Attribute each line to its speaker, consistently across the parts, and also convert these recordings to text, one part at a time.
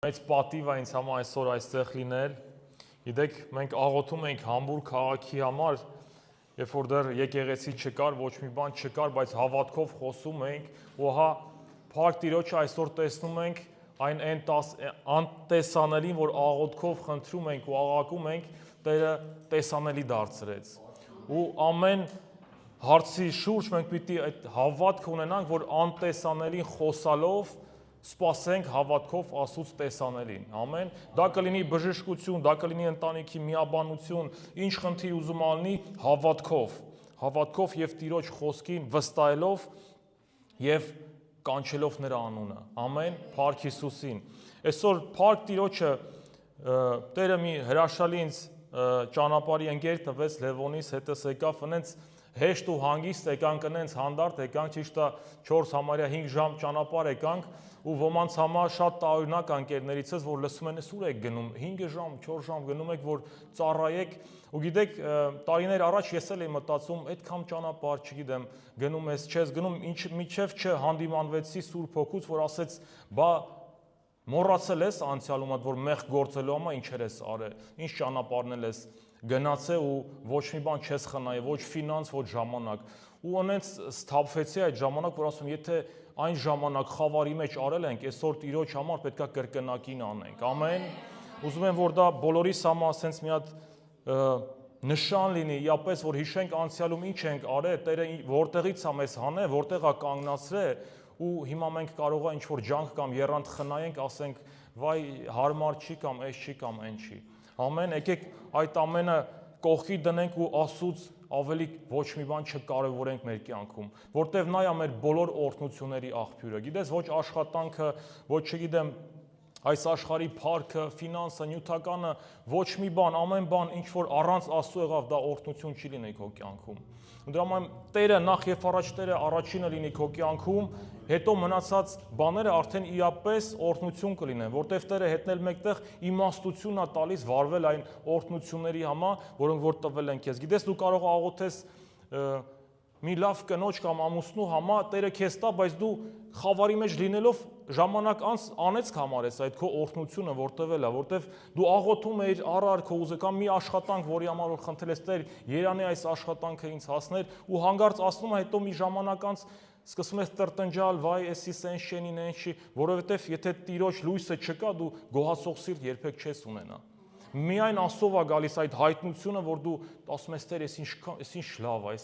Speaker 1: Մեծ պատիվ է ինձ համար այսօր այստեղ լինել։ Գիտեք, մենք աղոթում ենք Համբուրգ քաղաքի համար, երբ որ դեռ եկեղեցի չկար, ոչ մի բան չկար, բայց հավատքով խոսում ենք, ու հա Փառք Տիրոջը այսօր տեսնում ենք այն անտեսանելին, որ աղոթքով խնդրում ենք ու աղաղակում ենք, Տերը տեսանելի դարձրեց։ Ու ամեն հարցի շուրջ մենք պիտի այդ հավատք ունենանք, որ անտեսանելին խոսալով սպասենք հավատքով Աստծուց տեսանելին, ամեն, դա կլինի բժշկություն, դա կլինի ընտանիքի միաբանություն, ինչ խնդիր ուզում ալնի հավատքով եւ Տիրոջ խոսքին վստահելով եւ կանչելով նրա անունը, ամեն, Փառք Հիսուսին։ Այսօր Փառք Տիրոջը Տերը մի հրաշալի ինձ ճանապարհի ընկեր տվեց Լևոնից հետս եկավ, այնց հեշտ ու հանգիստ եկանք, այնց հանդարտ եկանք, ճիշտ է 4 համարյա 5 ժամ ճանապարհ եկանք, ու ոմանց համար շատ տարօրինակ անկերներիցս, որ լսում են, ուր եք գնում, 5 ժամ, 4 ժամ գնում եք, որ ծառայեք, ու գիտեք, տարիներ առաջ ես էլ եմ մտածում, այդքան ճանապարհ, չգիտեմ, գնում ես, չես գնում, մինչև չհանդիմանվեցի Սուրբ Հոգուց, որ ասեց, բա մոռացել ես անցյալումդ, որ մեղք գործելու համար ինչեր ես արել, ինչ ճանապարհներ ես գնացել ու ոչ մի բան չես խնայել, ոչ ֆինանս, ոչ ժամանակ։ Ու անենց սթափվեցի այդ ժամանակ, որ ասում, եթե այն ժամանակ խավարի մեջ արել ենք, այսօր Տիրոջ համար պետքա կրկնակին անենք։ Ամեն։ Ուզում եմ, որ դա բոլորիս համար ասենց մի հատ նշան լինի, իապես որ հիշենք անցյալում ինչ ենք արել, Տերը որտեղից է մեզ հանել, որտեղ է կանգնացրել, ու հիմա մենք կարող է ինչ-որ ջանք կամ եռանդ խնայենք, ասենք, վայ հարմար չի կամ այս չի կամ այն չի։ Ամեն, եկեք այդ ամենը կողքի դնենք ու Աստծուց ավելի ոչ մի բան չկարևորենք մեր կյանքում, որտեվ նա է մեր բոլոր օրհնությունների աղբյուրը։ Գիտես, ոչ աշխատանքը, ոչ չգիտեմ, այս աշխարհի փառքը, ֆինանսը, նյութականը, ոչ մի բան, ամեն բան, ինչ որ առանց Աստծո եղավ, դա օրհնություն չի լինի քո կյանքում։ Դրա համար Տերը նախ եւ առաջ Տերը առաջինը լինի քո կյանքում, հետո մնացած բաները արդեն իապես օրհնություն կլինեն, որտեվ Տերը հետնել մեկտեղ իմաստություն է տալիս վարվել այն օրհնությունների համար, որոնք որ տվել են քեզ։ Գիտես, դու կարող աղոթես մի լավ կնոջ կամ ամուսնու համար Տերը քեզ տա, բայց դու խավարի մեջ լինելով ժամանակ անց անեցք համարես այդ քո օրհնությունը որ տվել է, որտեվ դու աղոթում ես առար քո ուզը կամ մի աշխատանք, որի համար որ խնդրել ես Տեր, երանի այս աշխատանքը ինձ հասներ ու հանգարց ասում է հետո մի ժամանակ անց սկսում ես տրտնջալ, վայ, էսի սենց շենին են չի, որովհետև եթե Տիրոջ լույսը չկա, դու գոհացող սիրտ երբեք չես ունենա։ Միայն Աստծով է գալիս այդ հայտնությունը, որ դու ասում ես Տեր, ես ինչ լավ է,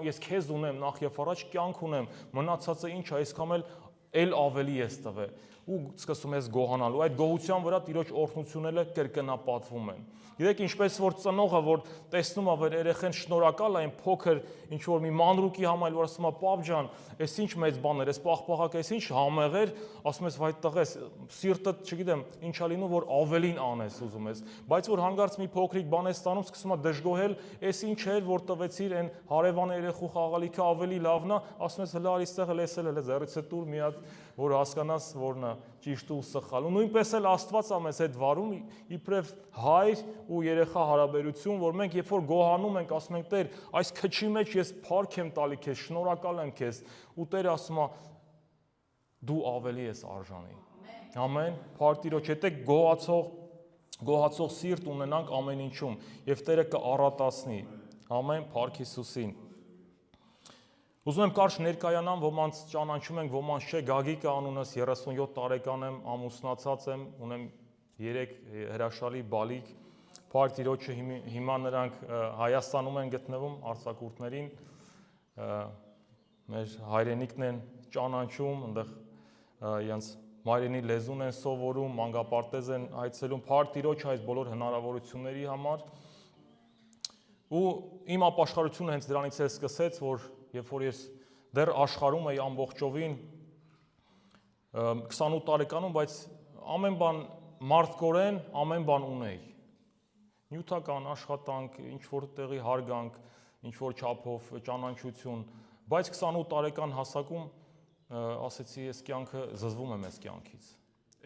Speaker 1: ես քեզ ունեմ նախ եւ առաջ կյանք ունեմ, մնացածը ինչ է, այսքան էլ ավելի ես տվել ու սկսում ես գոհանալ ու այդ գոհության վրա Տիրոջ օրհնությունները կրկնապատվում են։ Գիտեք, ինչպես որ ծնողը որ տեսնում է որ երեխան շնորհակալ է այն փոքր ինչ որ մի մանրուկի համար որ ասում է պապ ջան, այս ինչ մեծ բան էր, այս պաղպաղակը այս ինչ համեղ էր, ասում ես վայ տղես, սիրտը չգիտեմ ինչա լինում որ ավելին անես ուզում ես, բայց որ հանգարց մի փոքրիկ բան ես ստանում, սկսում է դժգոհել, այս ինչ էր որ տվեցիր այն հարևան երեխու խաղալիքը ավելի լավն է, ասում ես հլա այստեղ լեսել հələ ձեռիցը տուր մի հատ որ հասկանաս որն է ճիշտ ու սխալ։ Ու նույնպես էլ Աստված է մեզ այդ վարում իբրև հայր ու երեխա հարաբերություն, որ մենք երբ որ գոհանում ենք, ասում ենք Տեր, այս քչի մեջ ես փառք եմ տալի քեզ, շնորհակալ եմ քեզ, ու Տերը ասում է դու ավելի ես արժանի։ Ամեն, Փառք Տիրոջ, եթե գոհացող սիրտ ունենանք ամեն ինչում, եւ Տերը կառատացնի։ Ամեն, Փառք Հիսուսին։ Ուզում եմ կարճ ներկայանամ, ոմանց ճանաչում ենք, ոմանց չէ, Գագիկը անունս 37 տարեկան եմ, ամուսնացած եմ, ունեմ 3 հրաշալի բալիկ, Փառք Տիրոջը հիմա նրանք Հայաստանում են գտնվում, արձակուրդներին, մեր հայրենիքն են ճանաչում, այնտեղ իրենց մայրենի լեզուն են սովորում, մանկապարտեզ են այցելում, Փառք Տիրոջը այս բոլոր հնարավորությունների համար։ Ու իմ ապաշխարությունը հենց դրանից է սկսեց, որ երբ որ ես դեռ աշխարհում էի ամբողջովին 28 տարեկանում, բայց ամեն բան մարդկորեն ամեն բան ունեի։ Նյութական աշխատանք, ինչ որ տեղի հարգանք, ինչ որ չափով ճանաչություն, բայց 28 տարեկան հասակում ասեցի, ես կյանքը զզվում եմ այս կյանքից։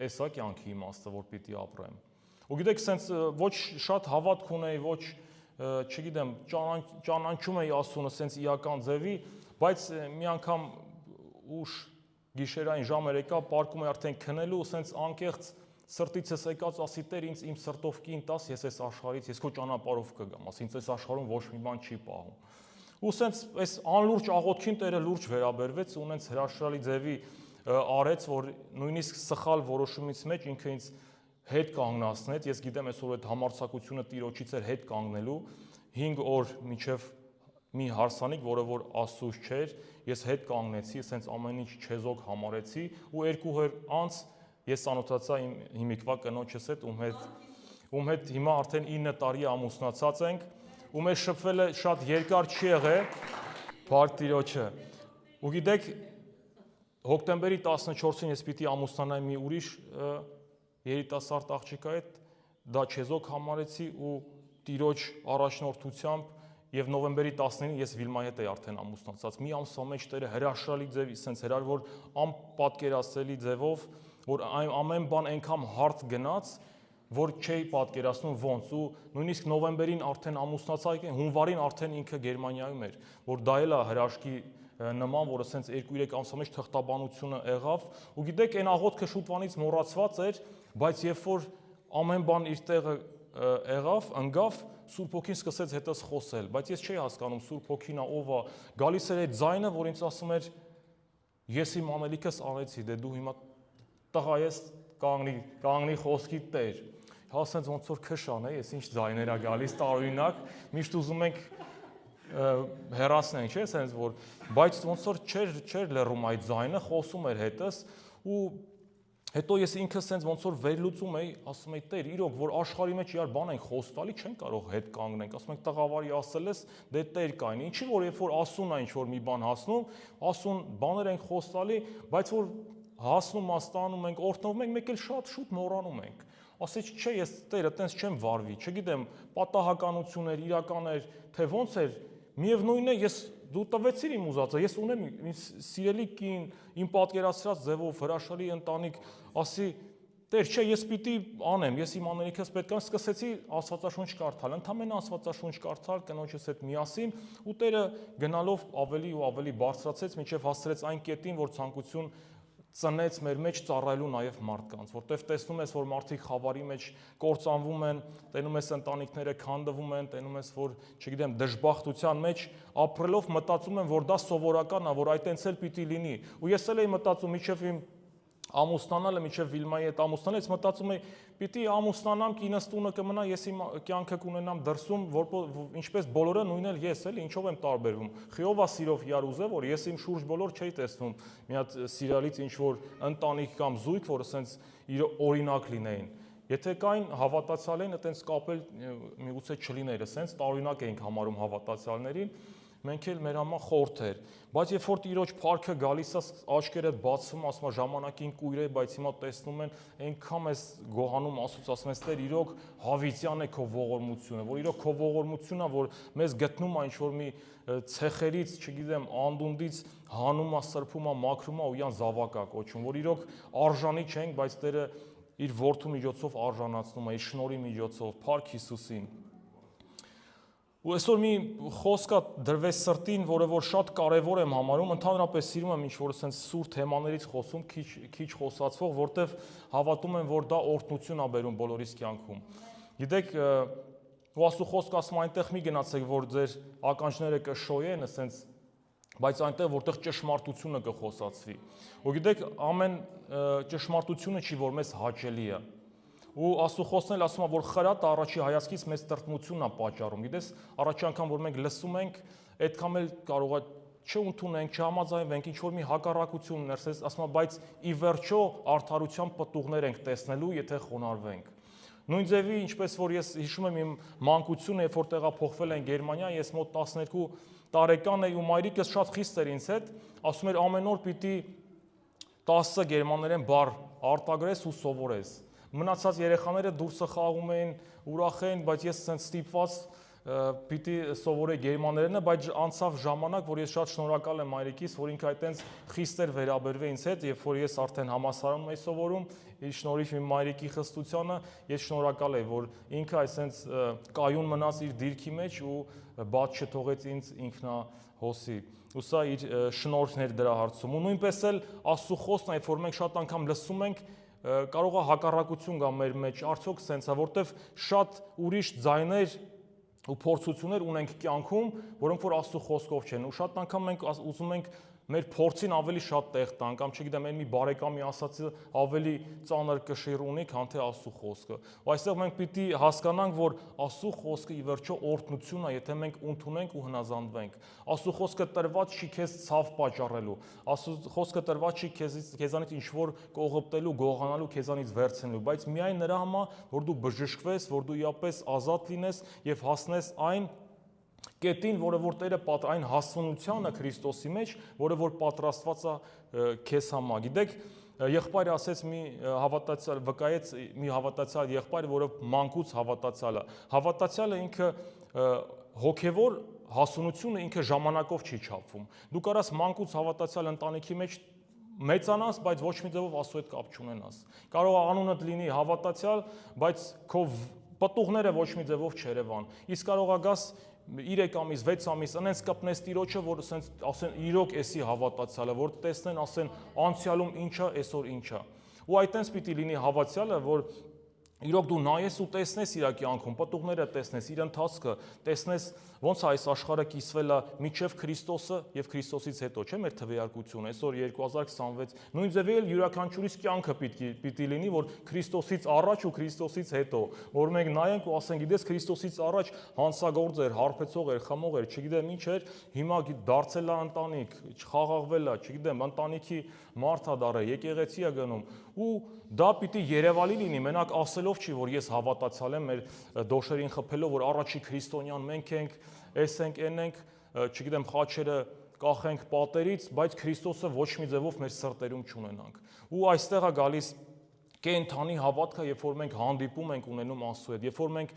Speaker 1: Էս է կյանքի իմաստը, որ պիտի ապրեմ։ Ու գիտեք, սենց ոչ շատ հավատք ունեի, ոչ չգիտեմ, ճանաչում էի Աստծունը սենց իական ձևի, բայց մի անգամ ուշ գիշերային ժամեր եկա, պարկում էի արդեն քնելու, սենց անկեղծ սրտից ես եկած ասի Տեր ինձ իմ սրտով կին տաս, ես այս աշխարհից, ես քո ճանապարհով կգամ, ասի ինձ այս աշխարհում ոչ մի բան չի պահում։ Ու սենց այս անլուրջ աղոթքին Տերը լուրջ վերաբերվեց ու ունենց հրաշալի ձևի արեց, որ նույնիսկ սխալ որոշումից մեջ ինքը ինձ հետ կանգնացնեց, ես գիտեմ այսօր այդ համարձակությունը Տիրոջից էր հետ կանգնելու 5 օր մինչև մի հարսանիք, որը որ Աստծուց չէր, ես հետ կանգնեցի, սենց ամեն ինչ չեզոք համարեցի ու 2 օր անց ես ծանոթացա իմ հիմիկվա կնոջս հետ, ում հետ հիմա արդեն 9 տարի ամուսնացած ենք, ու մեր շփվելը շատ երկար չի եղել, Փառք Տիրոջը։ Ու գիտեք, հոկտեմբերի 14-ին ես պիտի ամուսնանայի մի ուրիշ երիտասարդ աղջիկա հետ, դա չեզոք համարեցի ու Տիրոջ առաջնորդությամբ եւ նովեմբերի 19-ին ես Վիլմայի հետ էի արդեն ամուսնացած։ Մի ամսվա մեջ Տերը հրաշալի ձև, սենց հրար որ անպատկերացելի ձևով, որ ամեն բան այնքան հարթ գնաց, որ չէի պատկերացնում ոնց ու նույնիսկ նովեմբերին արդեն ամուսնացա, հունվարին արդեն ինքը Գերմանիայում էր, որ դա էլ է հրաշքի նման, որը սենց 2-3 ամսվա մեջ թղթաբանությունը եղավ, ու գիտեք, այն աղոթքը շուտվանից մոռացված էր, բայց երբ որ ամեն բան իր տեղը եղավ, ընկավ, Սուրբ Հոգին սկսեց հետս խոսել, բայց ես չէի հասկանում Սուրբ Հոգին ով է, գալիս էր այդ ձայնը, որ ինձ ասում էր ես իմ անելիքս անեցի, դե դու հիմա տղա ես կանգնի խոսքի տեր։ Հա ասենց ոնց որ քշան է, ես ինչ ձայներ է գալիս տարօրինակ, միշտ ուզում ենք հեռացնենք, չէ՞, ասենց որ, բայց ոնց որ չէր լռում այդ ձայնը, խոսում էր հետս ու հետո ես ինքս սենց ոնց որ վերլուծում էի, ասում էի Տեր, իրոք որ աշխարհի մեջ իրար բան ենք խոստալի, չեն կարող հետ կանգնենք, ասում ենք տղավարի ասել ես, դե Տեր կային, ինչի որ երբ որ ասուն է ինչ որ մի բան հասնում, ասուն բաներ ենք խոստալի, բայց որ հասնում աստանում ենք, օրհնվում ենք, մեկ էլ շատ շուտ մոռանում ենք։ Ասեց չէ, ես Տերը տենց չեմ վարվի, չգիտեմ, պատահականություն էր, իրական էր, թե ոնց էր, միևնույնն է, դու տվեցիր իմ ուզածը, ես ունեմ ինձ սիրելի կին, իմ պատկերացրած ձևով հրաշալի ընտանիք, ասի Տեր, չէ, ես պիտի անեմ, ես իմ անելիքս պետք է սկսեցի Աստվածաշունչ կարդալ, ընդամենը Աստվածաշունչ կարդալ կնոջս հետ միասին, ու Տերը գնալով ավելի ու ավելի բարձրացեց, մինչև հասցրեց այն կետին, որ ցանկություն ծնեց մեր մեջ ծառայելու նաև մարդկանց, որտեվ տեսնում ես, որ մարդիկ խավարի մեջ կործանվում են, տենում ես ընտանիքները քանդվում են, տենում ես, որ, չգիտեմ, դժբախտության մեջ ապրելով մտածում են, որ դա սովորական է, որ այդ տենց էլ պիտի լինի։ Ու ես էլ էի մտածում, մինչև իմ ամուսնանալը, մինչև Վիլմայի հետ ամուսնանալը, ես մտածում էի, պիտի ամուսնանամ, կինս տունը կմնա, ես իմ կյանքը կունենամ դրսում, ինչպես բոլորը նույնն էլ ես էլի, ինչով եմ տարբերվում։ Խիով է սիրով իրար ուզե, որ ես իմ շուրջ բոլոր չէի տեսնում մի հատ սիրալից ինչ որ ընտանիք կամ զույգ, որը սենց իր օրինակ լինեին։ Եթե կային հավատացյալ էին, այտենց կապել միգուցե չլիներ, սենց տարօրինակ էինք համարում հավատացյալներին, մենք էլ մեր համար խորթ էր, բայց երբ որ Տիրոջ փառքը գալիս է, աչքերը բացվում, ասում է ժամանակին կույր է, բայց հիմա տեսնում են, այնքան ես գոհանում, ասում ես Տեր, իրոք հավիտյան է քո ողորմությունը, որ իրոք քո ողորմությունն է, որ մեզ գտնում է ինչ-որ մի ցեխերից, չգիտեմ, անդունդից հանում է, սրբում է, մաքրում է ու իրան զավակ է կոչում, որ իրոք արժանի չենք, բայց Տերը իր որդու միջոցով արժանացնում է, իր շնորհի միջոցով, Փառք Հիսուսին։ Ու այսօր մի խոսք է դրվեց սրտին, որը որ շատ կարևոր եմ համարում, ընդհանրապես սիրում եմ ինչ-որ sense սուր թեմաներից խոսում, քիչ խոսացվող, որտեվ հավատում եմ, որ դա օրհնություն է բերում բոլորիս կյանքում։ Գիտեք, ու Աստծո խոսքը ասում այնտեղ մի գնացեք, որ ձեր ականջները կշոյեն, sense, բայց այնտեղ որտեղ ճշմարտությունը կխոսացվի։ Ու գիտեք, ամեն ճշմարտությունը չի, որ մեզ հաճելի է։ Ու Աստծո խոսքն էլ ասում է, որ խրատը առաջի հայացքից մեզ տրտմությունն է պատճառում։ Գիտես, առաջի անգամ որ մենք լսում ենք, այդքան էլ կարող է չընդունենք, չհամաձայնվենք, ինչ որ մի հակառակություն ներսես, ասում է, բայց ի վերջո արդարության պտուղներ ենք տեսնելու, եթե խոնարհվենք։ Նույն ձևի, ինչպես որ ես հիշում եմ իմ մանկությունը, երբ որ տեղափոխվել են Գերմանիա, ես մոտ 12 տարեկան էի ու մայրիկս շատ խիստ էր ինձ հետ, ասում էր ամեն օր պիտի 10 գերմաներեն բառ արտագրես ու սովորես։ Մնացած երեխաները դուրսը խաղում էին, ուրախ էին, բայց ես ասենց ստիպված պիտի սովորեի գերմաներենը, բայց անցավ ժամանակ, որ ես շատ շնորհակալ եմ մայրիկիս, որ ինքը այտենց խիստ էր վերաբերվել ինձ հետ, երբ որ ես արդեն համալսարանում էի սովորում, իր շնորհիվ իմ մայրիկի խստությանը, ես շնորհակալ եմ, որ ինքը այսպես կայուն մնաց իր դիրքի մեջ ու բաց չթողեց ինձ ինքնահոսի։ Ու սա իր շնորհն էր դրա հարցում։ Ու նույնպես էլ Աստծո խոսքն է, երբ որ մենք շատ անգամ լսում ենք, կարող է հակառակություն գա մեր մեջ, արդյոք սենց է, որտեվ շատ ուրիշ ձայներ ու փորձություններ ունենք կյանքում, որոնք որ Աստծո խոսքով չեն, ու շատ անգամ մենք ուզում ենք մեր փորձին ավելի շատ տեղ տան, կամ չգիտեմ, այն մի բարեկամի ասածը ավելի ծանր կշիռ ունի, քան թե Աստծո խոսքը։ Ու այստեղ մենք պիտի հասկանանք, որ Աստծո խոսքը ի վերջո օրհնություն է, եթե մենք ընդունենք ու հնազանդվենք։ Աստծո խոսքը տրված չի քեզ ցավ պատճառելու։ Աստծո խոսքը տրված չի քեզանից ինչ որ կողոպտելու, գողանալու, քեզանից վերցնելու, բայց միայն նրա համար, որ դու բժշկվես, որ դու իապես ազատ լինես եւ հասնես այն կետին, որը որ Տերը այն հասունությանը Քրիստոսի մեջ, որը որ պատրաստված է քեզ համար։ Գիտեք, եղբայրը ասեց մի հավատացյալ, վկայեց մի հավատացյալ եղբայր, որը մանկուց հավատացյալ է։ Հավատացյալը ինքը հոգևոր հասունությունը ինքը ժամանակով չի չափվում։ Դու կարաս մանկուց հավատացյալ ընտանիքի մեջ մեծանաս, բայց ոչ մի ձևով Աստծո հետ կապ չունենաս։ Կարող է անունդ լինի հավատացյալ, բայց քո պտուղները ոչ մի ձևով չերևան։ Իսկ կարող է գաս 3 ամիս, 6 ամիս անենց կպնես Տիրոջը, որ ասեն իրոք էսի հավատացյալը, որ տեսնեն, ասեն անցյալում ինչա, այսօր ինչա։ Ու այտենց պիտի լինի հավատացյալը, որ իրոք դու նայես ու տեսնես իր կյանքում, պտուղները տեսնես, իր ընթացքը, տեսնես ոնց այս աշխարհը կիսվել է միջև Քրիստոսը եւ Քրիստոսից հետո, չէ՞ մեր թվեարկությունը, այսօր 2026, նույն ձևի էլ յուրաքանչյուրիս կյանքը պիտի լինի, որ Քրիստոսից առաջ ու Քրիստոսից հետո, որ մենք նայենք ու ասենք, գիտես Քրիստոսից առաջ հանցագործ էր, հարբեցող էր, խմող էր, չգիտեմ ինչ էր, հիմա դարձել է ընտանիք, չխաղաղվել է, չգիտեմ, ընտանիքի մարդ է դարել, եկեղեցի է գնում, ու դա պիտի երևալի լինի, մենակ ասելով չի, որ ես հավատացյալ եմ, մեր դոշերին խփելով, որ առաջի քրիստոնյան մենք ենք, էս ենք, են ենք, չգիտեմ, խաչերը կախենք պատերից, բայց Քրիստոսը ոչ մի ձևով մեր սրտերում չունենանք։ Ու այստեղ է գալիս կենթանի հավատքը, երբ որ մենք հանդիպում ենք ունենում Աստծո հետ, երբ որ մենք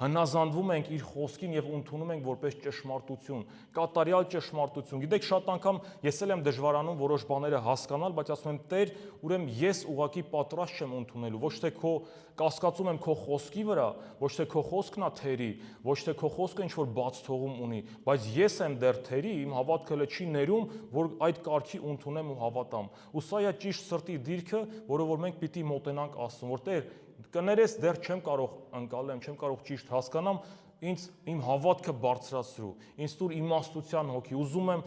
Speaker 1: հնազանդվում ենք իր խոսքին եւ ընդունում ենք որպես ճշմարտություն, կատարյալ ճշմարտություն։ Գիտեք, շատ անգամ ես էլ եմ դժվարանում որոշ բաները հասկանալ, բայց ասում եմ Տեր, ուրեմն ես ուղղակի պատրաստ չեմ ընդունելու, ոչ թե քո կասկածում եմ քո խոսքի վրա, ոչ թե քո խոսքն է թերի, ոչ թե քո խոսքը ինչ որ բաց թողում ունի, բայց ես եմ դեռ թերի, իմ հավատքը հələ չի ներում, որ այդ կարգի ընդունեմ ու հավատամ։ Ու սա է ճիշտ սրտի դիրքը, որը որ մենք պիտի մոտենանք Աստծուն, որ Տեր կներես դեռ չեմ կարող ընկալեմ, չեմ կարող ճիշտ հասկանամ, ինձ իմ հավատքը բարձրացրու, ինձ տուր իմաստության հոգի, ուզում եմ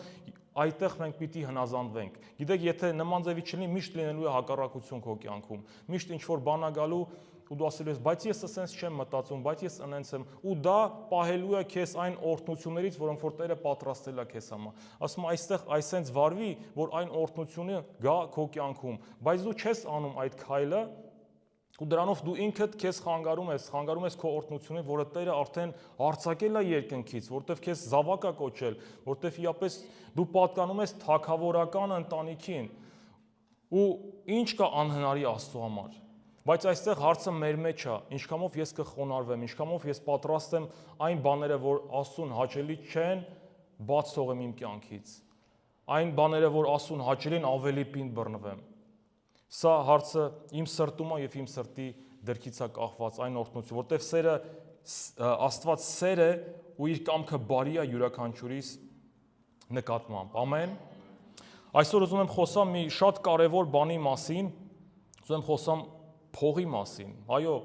Speaker 1: այդտեղ մենք պիտի հնազանդվենք։ Գիտեք, եթե նման ձևի չլինի, միշտ լինելու է հակառակություն քո կյանքում։ Միշտ ինչ որ բան է գալու ու դու ասելու ես, բայց ես ասենց չեմ մտածում, բայց ես անենց եմ, ու դա պահելու է քեզ այն օրհնություններից, որոնք որ Տերը պատրաստել է քեզ համար։ Ասում այստեղ այսենց վարվի, որ այն օրհնությունը գա քո կյանքում, բայց դու չես անում այդ քայլը, ու դրանով դու ինքդ քեզ խանգարում ես քո օրհնությունը, որը Տերը արդեն արձակել է երկնքից, որտեվ քեզ զավակ է կոչել, որտեվ իապես դու պատկանում ես թագավորական ընտանիքին։ Ու ինչ կա անհնարի Աստծո համար։ Բայց այստեղ հարցը մեր մեջ է, ինչքանով ես կխոնարհվեմ, ինչքանով ես պատրաստ եմ այն բաները, որ Աստծուն հաճելի չեն, բաց թողեմ իմ կյանքից։ Այն բաները, որ Աստծուն հաճելի են, ավելի պինդ բռնվեմ։ Սա հարցը իմ սրտում է եւ իմ սրտի դրքից է կախված այն օրհնությունը, որտեվ սերը Աստված սեր է ու իր կամքը բարի է յուրաքանչյուրիս նկատմամբ։ Ամեն։ Այսօր ուզում եմ խոսամ մի շատ կարևոր բանի մասին, ուզում եմ խոսամ փողի մասին։ Այո,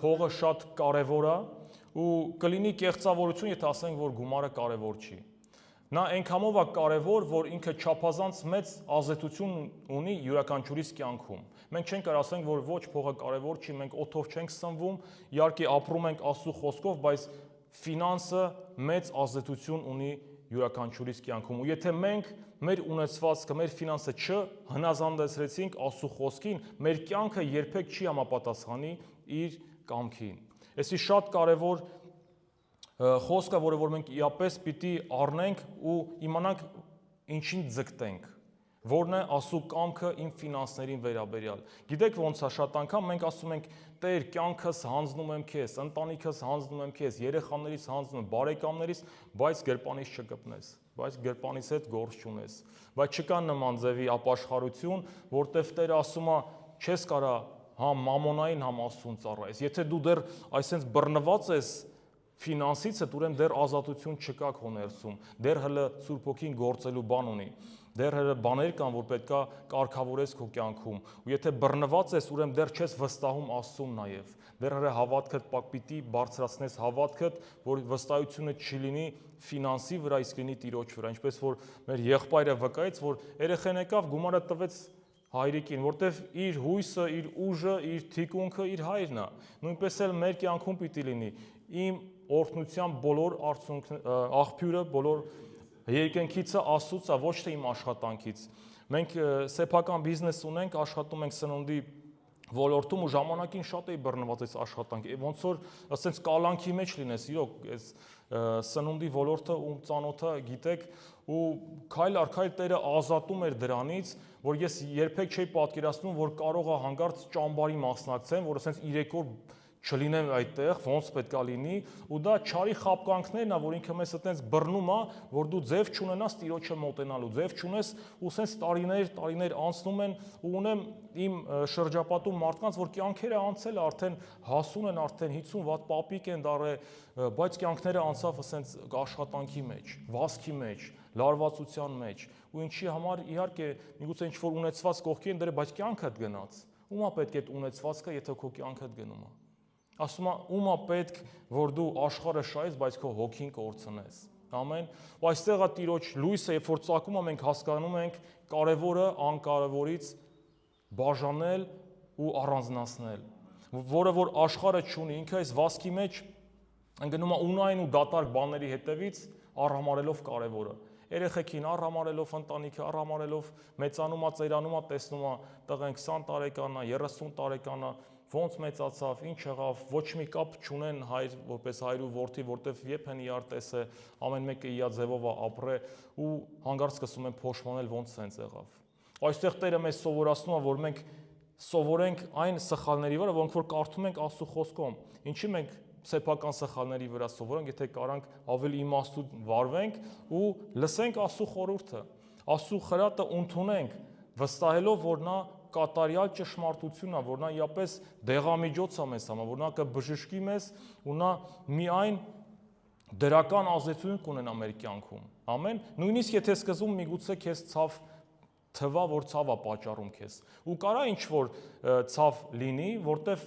Speaker 1: փողը շատ կարևոր է ու կլինի կեղծավորություն, եթե ասենք, որ գումարը կարևոր չի։ Նա այնքանով է կարևոր, որ ինքը չափազանց մեծ ազդեցություն ունի յուրաքանչյուրիս կյանքում։ Մենք չենք կարող ասենք, որ ոչ փողը կարևոր չի, մենք օդով չենք սնվում, իհարկե ապրում ենք Աստծո խոսքով, բայց ֆինանսը մեծ ազդեցություն ունի յուրաքանչյուրիս կյանքում։ Ու եթե մենք մեր ունեցվածքը, մեր ֆինանսը չհնազանդեցրեցինք Աստծո խոսքին, մեր կյանքը երբեք չի համապատասխանի իր կամքին։ Այսի շատ կարևոր խոսքը, որը որ մենք իապես պիտի առնենք ու իմանանք ինչին ձգտենք, որն է Աստծո կամքը իմ ֆինանսներին վերաբերյալ։ Գիտեք ոնց է, շատ անգամ մենք ասում ենք, Տեր, կյանքս հանձնում եմ քեզ, ընտանիքս հանձնում եմ քեզ, երեխաներիս հանձնում եմ, բարեկամներիս, բայց գրպանից չկպնես, բայց գրպանից հետ գործ չունես։ Բայց չկա նման ձևի ապաշխարություն, որտեվ Տերը ասում է, չես կարա համ մամոնային, համ Աստծուն ծառայես։ Եթե դու դեռ այսպես բռնված ես ֆինանսից, ուրեմն դեռ ազատություն չկա քո ներսում, դեռ հələ Սուրբ Հոգին գործելու բան ունի։ Դեռ բաներ կան, որ պետքա կարգավորես քո կյանքում, ու եթե բռնված ես, ուրեմն դեռ չես վստահում Աստծուն նաև։ Դեռ հավատքդ պիտի բարձրացնես հավատքդ, որ վստահությունը չի լինի ֆինանսի վրա, իսկ լինի Տիրոջ վրա, ինչպես որ մեր եղբայրը վկայեց, որ երեխան եկավ, գումարը տվեց հայրիկին, որտեվ իր հույսը, իր ուժը, իր թիկունքը իր հայրն է։ Նույնպես էլ մեր կյանքում պիտի լինի իմ օրհնության բոլոր աղբյուրը, բոլոր երկնքիցը Աստծուց է, ոչ թե իմ աշխատանքից։ Մենք սեփական բիզնես ունենք, աշխատում ենք սննդի ոլորտում ու ժամանակին շատ էի բռնված այս աշխատանքի։ Ոնց որ ասենց կալանքի մեջ լինես, իրոք, այս սննդի ոլորտը ում ծանոթը գիտեք, ու քայլ առ քայլ Տերը ազատում էր դրանից, որ ես երբեք չէի պատկերացնում, որ կարող է հանկարծ ճամբարի մասնակցեմ, որ ասենց 3 օր չլինեմ այդտեղ, ոնց պետքա լինի, ու դա չարի խապկանքներն է, որ ինքը մեզ այտենց բռնում է, որ դու ձև չունենաս Տիրոջը մոտենալու, ձև չունես, ու սենց տարիներ անցնում են, ու ունեմ իմ շրջապատում մարդկանց, որ կյանքերը անցել արդեն հասուն են, արդեն 50 վատ պապիկ են դառել, բայց կյանքները անցավ ասենց աշխատանքի մեջ, վազքի մեջ, լարվածության մեջ, ու ինչի համար իհարկե միգուցե ինչ որ ունեցված կողքի են դրել, բայց կյանքդ գնաց։ Ումա պետք է այդ ունեցվածքը, եթե քո կյանքդ գնում է։ Ասում է, ումա պետք, որ դու աշխարհը շահես, բայց քո հոգին կորցնես։ Ամեն։ Ու այստեղ է Տիրոջ լույսը, երբ որ ծագում է, մենք հասկանում ենք կարևորը անկարևորից բաժանել ու առանձնացնել, որը որ աշխարհը չունի, ինքը այս վազքի մեջ ընկնում է ունային ու դատարկ բաների հետևից, առհամարելով կարևորը։ Երեխեքին առհամարելով, ընտանիքը առհամարելով, մեծանում է, ծերանում է, տեսնում է տղեն 20 տարեկան է, 30 տարեկան է, ոնց մեծացավ, ինչ եղավ, ոչ մի կապ չունեն հայր, որպես հայր ու որդի, որտեվ երբ են իրար տեսը, ամեն մեկը իր ձևով է ապրե ու հանգարց սկսում են փոշմանել, ոնց սենց եղավ։ Այստեղ Տերը մեզ սովորացնում է, որ մենք սովորենք այն սխալների վրա, որոնք որ կարդում ենք Աստծո խոսքում։ Ինչի մենք սեփական սխալների վրա սովորենք, եթե կարանք ավելի իմաստուն վարվենք ու լսենք Աստծո խորհուրդը, Աստծո խրատը ընդունենք, վստահելով, որ նա կատարյալ ճշմարտություն է, որ նա իապես դեղամիջոց է մեզ համար, որ նա կբժշկի մեզ ու նա միայն դրական ազդեցություն կունենա մեր կյանքում։ Ամեն։ Նույնիսկ եթե սկզբում միգուցե քեզ ցավ թվա, որ ցավ է պատճառում քեզ։ Ու կարա ինչ որ ցավ լինի, որտեվ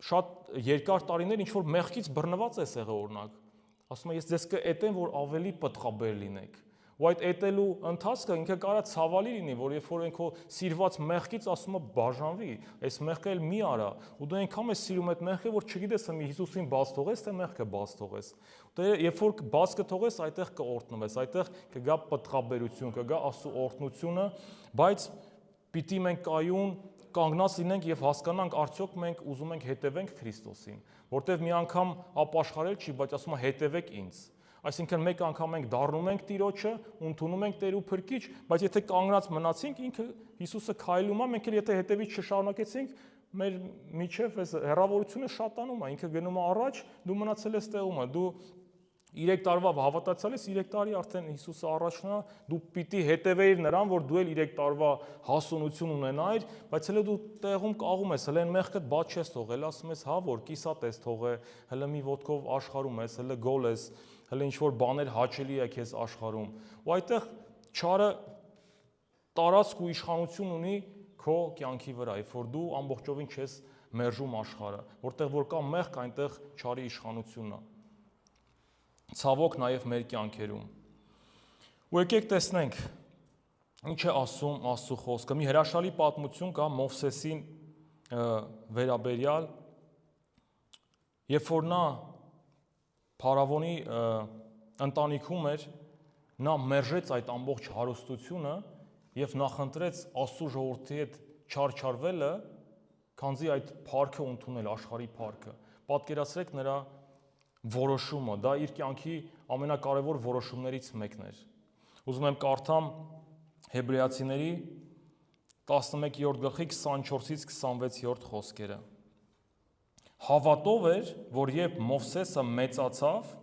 Speaker 1: շատ երկար տարիներ ինչ որ մեղքից բռնված ես եղել օրինակ։ Ասում եմ, ես ձեզ կէտեմ, որ ավելի պտղաբեր լինեք։ Ու այդ էտելու ընթացքը ինքը կարա ցավալի լինի, որ երբ որ ինքո սիրված մեղքից ասում է բաժանվի, այս մեղքը էլ մի արա, ու դու այնքան ես սիրում այդ մեղքը, որ չգիտես ըմի Հիսուսին բաց թողես, թե մեղքը բաց թողես։ Դե երբ որ բաց կթողես, այդտեղ կօրհնվես, այդտեղ կգա պտղաբերություն, կգա Աստծո օրհնությունը, բայց պիտի մենք կայուն կանգնած լինենք եւ հասկանանք արդյոք մենք ուզում ենք հետևենք Քրիստոսին, որտեվ մի անգամ ապաշխարել չի, բայց ասում է հետևեք ինձ։ Այսինքն մեկ անգամ մենք դառնում ենք Տիրոջը, ընդունում ենք Տեր ու Փրկիչ, բայց եթե կանգնած մնացինք, ինքը Հիսուսը քայլում է, մենք էլ եթե հետևից չշարունակեցինք, մեր միջև այս հեռավորությունը շատանում է, ինքը գնում է առաջ, դու մնացել ես տեղում, դու 3 տարվա հավատացյալ ես, 3 տարի արդեն Հիսուսը առաջնա, դու պիտի հետևեիր նրան, որ դու էլ 3 տարվա հասունություն ունենայիր, բայց հələ դու տեղում կաղում ես, հələ այն մեղքդ բաց չես թողել, ասում ես, հա որ կիսատ ես թողել, հələ մի ոտքով աշխարհում ես, հələ գոլ ես, հələ ինչ որ բաներ հաճելի է քեզ աշխարհում։ Ու այդտեղ չարը տարածք ու իշխանություն ունի քո կյանքի վրա, երբ որ դու ամբողջովին չես մերժում աշխարհը, որտեղ որ կա մեղք, այնտեղ չարի իշխանությունն է։ Ցավոք նաև մեր կյանքերում։ Ու եկեք տեսնենք ինչ է ասում Աստծո խոսքը։ Մի հրաշալի պատմություն կա Մովսեսին վերաբերյալ, երբ որ նա Փարավոնի ընտանիքում էր, նա մերժեց այդ ամբողջ հարստությունը եւ նախընտրեց Աստծո ժողովրդի հետ չարչարվելը, քանզի այդ փառքը ընդունել աշխարհի փառքը։ Պատկերացրեք նրա որոշումը, դա իր կյանքի ամենակարևոր որոշումներից մեկն էր։ Ուզում եմ կարդամ Հեբրայացիների 11-րդ գլխի 24-ից 26-րդ խոսքերը։ Հավատով էր, որ երբ Մովսեսը մեծացավ,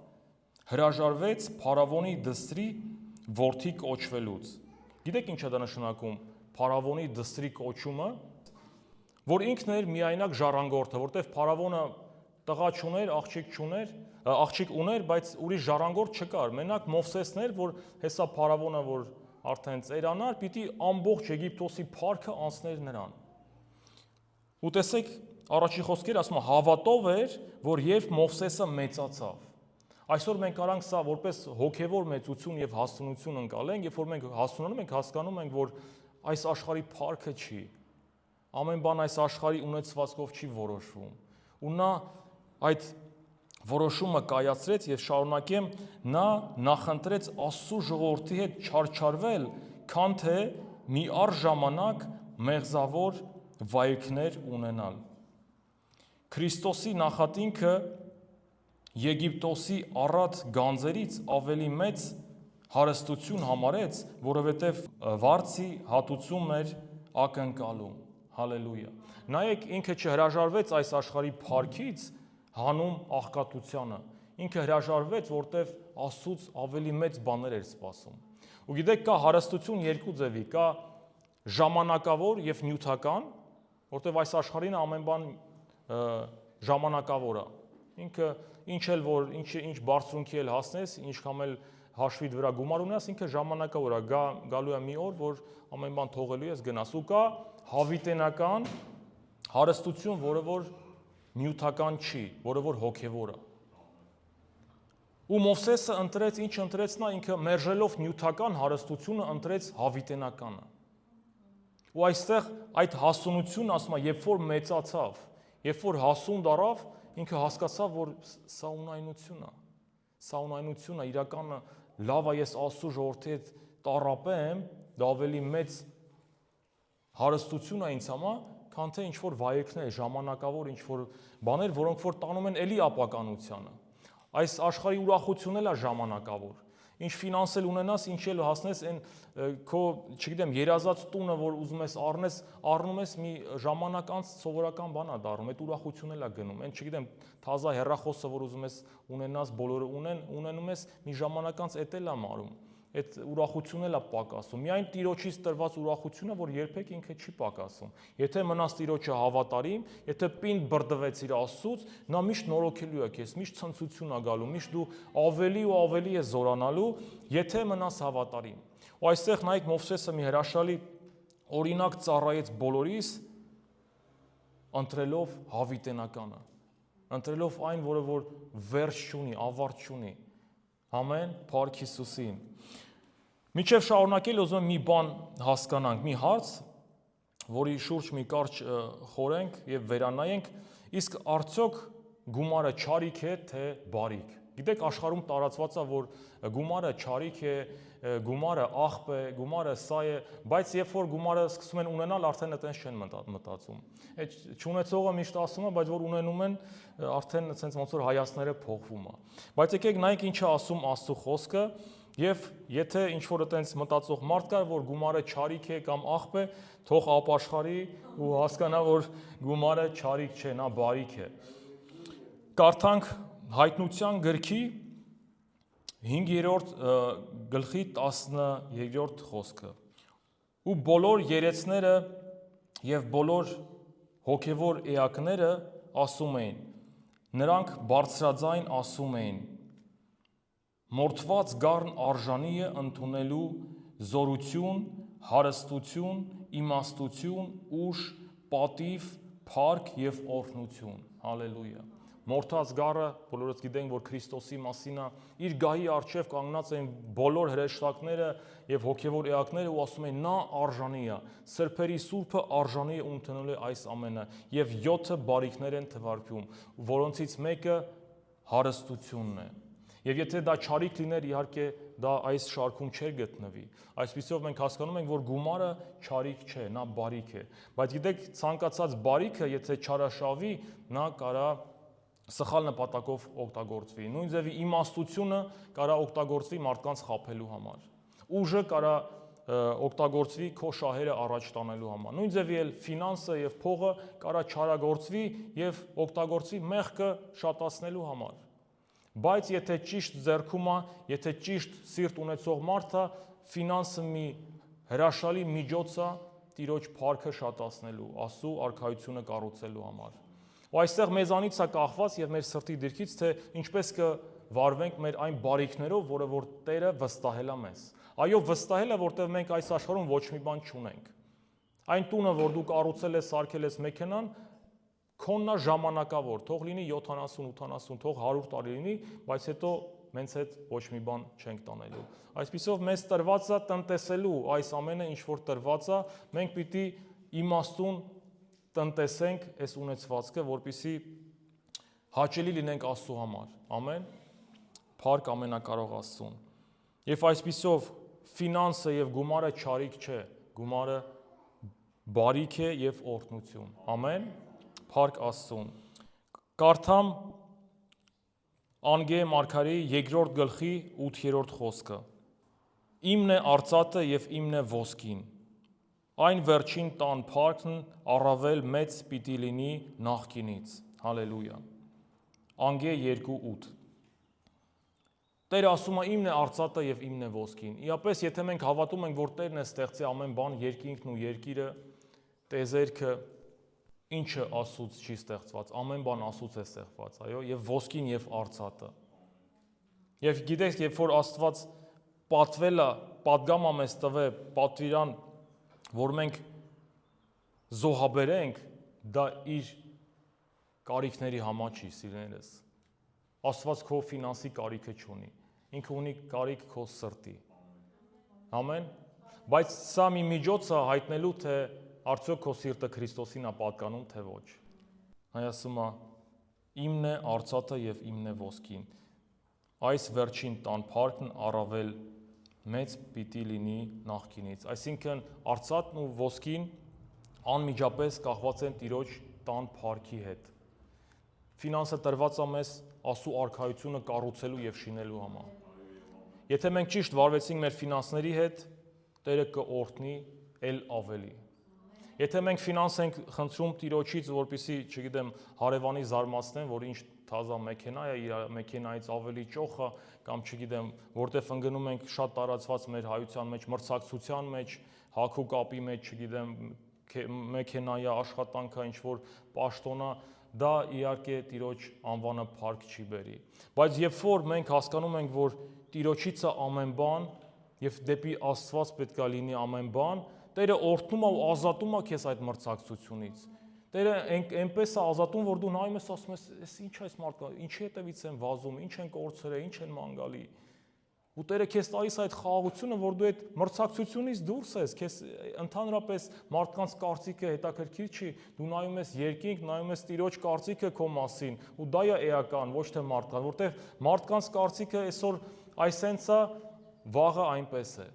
Speaker 1: հրաժարվեց Փարավոնի դստրի որդի կոչվելուց։ Գիտեք ինչ է դա նշանակում Փարավոնի դստրի կոչումը, որ ինքն էր միայնակ ժառանգորդը, որտեղ Փարավոնը տղա չուներ, աղջիկ ուներ, բայց ուրիշ ժառանգորդ չկար։ Մենակ Մովսեսն էր, որ հեսա Փարավոնը, որ արդեն ծերանար, պիտի ամբողջ Եգիպտոսի փառքը անցներ նրան։ Ու տեսեք, առաջի խոսքերը ասում է հավատով էր, որ երբ Մովսեսը մեծացավ։ Այսօր մենք կարանք սա որպես հոգևոր մեծություն եւ հասունություն ընկալենք, երբ որ մենք հասունանում ենք, հասկանում ենք, որ այս աշխարհի փառքը չի։ Ամեն բան այս աշխարհի ունեցվածքով չի որոշվում։ Ու նա այդ որոշումը կայացրեց եւ շարունակեմ, նա նախընտրեց Աստծո ժողովրդի հետ չարչարվել, քան թե մի առժամանակ մեղզավոր վայրկներ ունենալ։ Քրիստոսի նախատինքը Եգիպտոսի առատ գանձերից ավելի մեծ հարստություն համարեց, որովհետև վարձի հատուցում էր ակնկալում։ Հալելույա։ Նայեք, ինքը չհրաժարվեց այս աշխարհի փառքից հանուն աղքատությանը։ Ինքը հրաժարվեց, որտև Աստծուց ավելի մեծ բաներ էր սպասում։ Ու գիտեք, կա հարստություն երկու ձևի, կա ժամանակավոր եւ նյութական, որտև այս աշխարհին ամեն բան ժամանակավոր է։ Ինքը ինչ բարձրունքի էլ հասնես, ինչքան էլ հաշվիդ վրա գումար ունես, ինքը ժամանակավոր է, գալու է մի օր, որ ամեն բան թողելու ես գնաս։ Ու կա հավիտենական հարստություն, որը որ նյութական չի, որը որ հոգևոր է։ Ու Մովսեսը ընտրեց, ինչ ընտրեց նա, ինքը մերժելով նյութական հարստությունը ընտրեց հավիտենականը։ Ու այստեղ այդ հասունությունը, ասում է, երբ որ մեծացավ, երբ որ հասուն դարավ, ինքը հասկացավ, որ սա ունայնություն է, իրականը լավ է, ես Աստծո ժողովրդի հետ տառապեմ, դա ավելի մեծ հարստություն է ինձ համար, քան թե ինչ-որ վայրկներ, ժամանակավոր ինչ-որ բաներ, որոնք որ տանում են էլի ապականությանը։ Այս աշխարհի ուրախությունն էլ է ժամանակավոր։ Ինչ ֆինանս էլ ունենաս, ինչ էլ հասնես այն քո, չգիտեմ, երազած տունը, որ ուզում ես առնես, առնում ես մի ժամանակ անց սովորական բան է դառնում, այդ ուրախությունն էլ է գնում։ Այն, չգիտեմ, թազա հեռախոսը, որ ուզում ես ունենաս, բոլորը ունենում ես, մի ժամանակ անց էդ էլ է մարում։ Այդ ուրախությունն էլ է պակասում։ Միայն Տիրոջից տրված ուրախությունը, որ երբեք ինքը չի պակասում։ Եթե մնաս Տիրոջը հավատարիմ, եթե պինդ բրդվեցիր Աստծուց, նա միշտ նորոգելու է քեզ, միշտ ցնծություն է գալու, միշտ դու ավելի ու ավելի ես զորանալու, եթե մնաս հավատարիմ։ Ու այստեղ նայեք Մովսեսը մի հրաշալի օրինակ ծառայեց բոլորիս, ընտրելով հավիտենականը, ընտրելով այն, որը որ վերջ չունի, ավարտ չունի։ Ամեն, փառք Հիսուսին։ Մինչև շարունակել ուզում եմ մի բան հասկանանք, մի հարց, որի շուրջ մի կարճ խորենք եւ վերանայենք, իսկ արդյոք գումարը չարիք է թե բարիք։ Գիտեք, աշխարհում տարածված է, որ գումարը չարիք է, գումարը աղբ է, գումարը սա է, բայց երբ որ գումարը սկսում են ունենալ, արդեն այդպես չեն մտածում։ Այդ չունեցողը միշտ ասում է, բայց որ ունենում են, արդեն ասենց ոնց որ հայացքները փոխվում է։ Բայց եկեք նայենք ինչ է ասում Աստծո խոսքը, եւ եթե ինչ որ այտենց մտածող մարդ կա, որ գումարը չարիք է կամ աղբ է, թող ապաշխարի ու հասկանա, որ գումարը չարիք չէ, նա բարիք է։ Կարդանք Հայտնության գրքի 5-րդ գլխի 13-րդ խոսքը։ Ու բոլոր երեցները եւ բոլոր հոգևոր էակները ասում էին, նրանք բարձրաձայն ասում էին. մորթված գառն արժանի է ընդունելու զորություն, հարստություն, իմաստություն, ուժ, պատիվ, փառք եւ օրհնություն։ Հալելույա։ Մորթված գառը, բոլորս գիտենք, որ Քրիստոսի մասին է, իր գահի առջև կանգնած են բոլոր հրեշտակները եւ հոգեվոր էակները ու ասում են, նա արժանի է, սրբերի սուրբը արժանի է ընդունելու այս ամենը եւ 7 բարիքներ են թվարկվում, որոնցից մեկը հարստությունն է։ Եվ եթե դա չարիք լիներ, իհարկե դա այս շարքում չէր գտնվի։ Այսպիսով մենք հասկանում ենք, որ գումարը չարիք չէ, նա բարիք է։ Բայց գիտեք, ցանկացած բարիքը, եթե չարաշավի, նա կարա սխալ նպատակով օգտագործվի։ Նույն ձևի իմաստությունը կարա օգտագործվի մարդկանց խաբելու համար։ Ուժը կարա օգտագործվի քո շահերը առաջ տանելու համար։ Նույն ձևի էլ ֆինանսը եւ փողը կարա չարագործվի եւ օգտագործվի մեղքը շատացնելու համար։ Բայց եթե ճիշտ ձեռքում է, եթե ճիշտ սիրտ ունեցող մարդ է, ֆինանսը մի հրաշալի միջոց է Տիրոջ փառքը շատացնելու, Աստծո արքայությունը կառուցելու համար։ Ու այստեղ մեզանից է կախված եւ մեր սրտի դիրքից, թե ինչպես կվարվենք մեր այն բարիքներով, որը որ Տերը վստահել է մեզ։ Այո, վստահելը, որտեղ մենք այս աշխարհում ոչ մի բան չունենք։ Այն տունը, որ դու կառուցել ես, սարքել ես մեքենան, քոննա ժամանակավոր, թող լինի 70-80, թող 100 տարի լինի, բայց հետո մենք հետ ոչ մի բան չենք տանելու։ Այսպիսով մեզ տրված է տնտեսելու այս ամենը, ինչ որ տրված է, մենք պիտի իմաստուն տնտեսենք այս ունեցվածքը, որպեսզի հաճելի լինենք Աստծո համար։ Ամեն։ Փառք ամենակարող Աստծուն։ Եվ այսպիսով ֆինանսը եւ գումարը չարիք չէ, գումարը բարիք է եւ օրհնություն։ Ամեն։ Փառք Աստծուն։ Կարդամ Անգեյ Մարգարեի 2-րդ գլխի 8-րդ խոսքը։ Իմն է արծաթը եւ իմն է ոսկին։ Այն վերջին տան փառքն առավել մեծ պիտի լինի նախկինից։ Հալելույա։ Անգեյ 2:8։ Տերը ասում է իմն է արծաթը եւ իմն է ոսկին։ Իապես եթե մենք հավատում ենք, որ Տերն է ստեղծի ամեն բան, երկինքն ու երկիրը, տեզերքը, ինչը Աստծուց չի ստեղծված, ամեն բան Աստծուց է ստեղծված, այո, եւ ոսկին եւ արծաթը։ Եվ գիտեք, երբ որ Աստված պատվելա, պատգամա մեզ տվե, պատվիրան, որ մենք զոհաբերենք, դա իր կարիքների համար չի, սիրելիներս։ Աստված քո ֆինանսի կարիքը չունի, ինքը ունի կարիք քո սրտի։ Ամեն։ Բայց սա մի միջոց է հայտնելու, թե արդյոք քո սիրտը Քրիստոսին է պատկանում, թե ոչ։ Հայ ասում է, իմն է արծաթը եւ իմն է ոսկին։ Այս վերջին տան փառքն առավել մեծ պիտի լինի նախկինից։ Այսինքն արծաթն ու ոսկին անմիջապես կախված են Տիրոջ տան փառքի հետ։ Ֆինանսը տրված է մեզ Աստծո արքայությունը կառուցելու եւ շինելու համար։ Եթե մենք ճիշտ վարվեցինք մեր ֆինանսների հետ, Տերը կօրհնի ել ավելի։ Եթե մենք ֆինանս ենք խնդրում Տիրոջից, որպեսզի, չգիտեմ, հարևանի զարմացնեն, որ ինչ թազա մեքենա է, իր մեքենայից ավելի ճոխ է, կամ չգիտեմ, որտեղ ընկնում ենք շատ տարածված մեր հայության մեջ, մրցակցության մեջ, հագու կապի մեջ, չգիտեմ, մեքենայի աշխատանքը, ինչ որ պաշտոնա, դա իհարկե Տիրոջ անվանը փառք չի բերի։ Բայց երբ որ մենք հասկանում ենք, որ Տիրոջից է ամեն բան եւ դեպի Աստված պետք է լինի ամեն բան, Տերը օրհնում է ու ազատում է քեզ այդ մրցակցությունից։ Տերը այնպես է ազատում, որ դու նայում ես, ասում ես, «Էս ինչ է այս մարդկանց, ինչի հետևից են վազում, ինչ են կորցրել, ինչ են մանգալի»։ Ու Տերը քեզ տալիս այդ խաղաղությունը, որ դու այդ մրցակցությունից դուրս ես, քեզ ընդհանրապես մարդկանց կարծիքը հետաքրքիր չի, դու նայում ես երկինք, նայում ես Տիրոջ կարծիքը քո մասին, ու դա է էական, ոչ թե մարդկան, որտեղ մարդկանց կարծիքը այսօր այսենց է, վաղը այնպես է։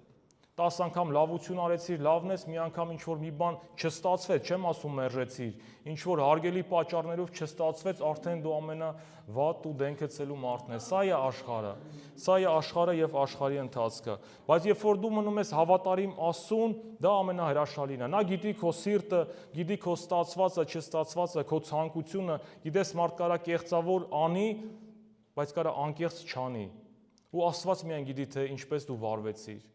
Speaker 1: 10 անգամ լավություն արեցիր, լավն ես, մի անգամ ինչ-որ մի բան չստացվեց, չեմ ասում մերժեցիր, ինչ-որ հարգելի պատճառներով չստացվեց, արդեն դու ամենավատ ու դենքեցելու մարդն ես։ Սա է աշխարհը, սա է աշխարհը եւ աշխարհի ընթացքը։ Բայց երբ որ դու մնում ես հավատարիմ Աստծուն, դա ամենահրաշալին է։ Նա գիտի քո սիրտը, գիտի քո ստացվածը, չստացվածը, քո ցանկությունը, գիտես մարդ կարա կեղծավոր անի, բայց կարա անկեղծ չանի։ Ու Աստված միայն գիտի, թե ինչպես դու վարվեցիր։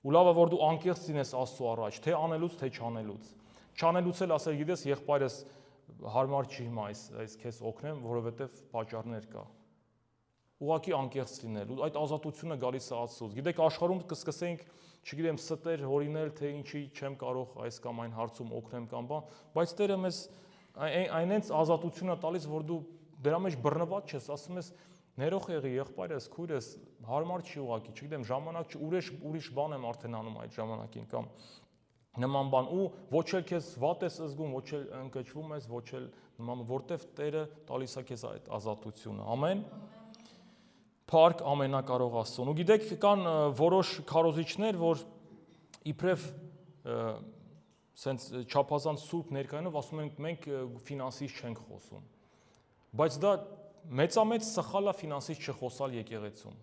Speaker 1: Ու լավ է, որ դու անկեղծ լինես Աստծո առաջ, թե անելուց, թե չանելուց։ Չանելուց էլ ասել, գիտես, եղբայրս հարմար չի հիմա այս քեզ օգնեմ, որովհետև պատճառներ կա։ Ուղղակի անկեղծ լինել, ու այդ ազատությունը գալիս է Աստծուց։ Գիտեք, աշխարհում կսկսենք, չգիտեմ, ստեր հորինել, թե ինչի չեմ կարող այս կամ այն հարցում օգնեմ կամ բան, բայց Տերը մեզ այնենց ազատությունը տալիս, որ դու դրա մեջ բռնված չես, ասում ես, ներող եղի, եղբայրս, քույրս, հարմար չի ուղղակի, չգիտեմ, ժամանակ չի, ուրիշ բան եմ արդեն անում այդ ժամանակին կամ նման բան, ու ոչ էլ քեզ վատ ես զգում, ոչ էլ ընկճվում ես, ոչ էլ նման, որտեվ Տերը տալիս է քեզ այդ ազատությունը։ Ամեն։ Փառք ամենակարող Աստծուն։ Ու գիտեք, կան որոշ քարոզիչներ, որ իբրև սենց չափազանց սուրբ ներկայանով ասում են, մենք ֆինանսից չենք խոսում։ Բայց դա մեծամեծ սխալ է ֆինանսից չխոսալ եկեղեցում,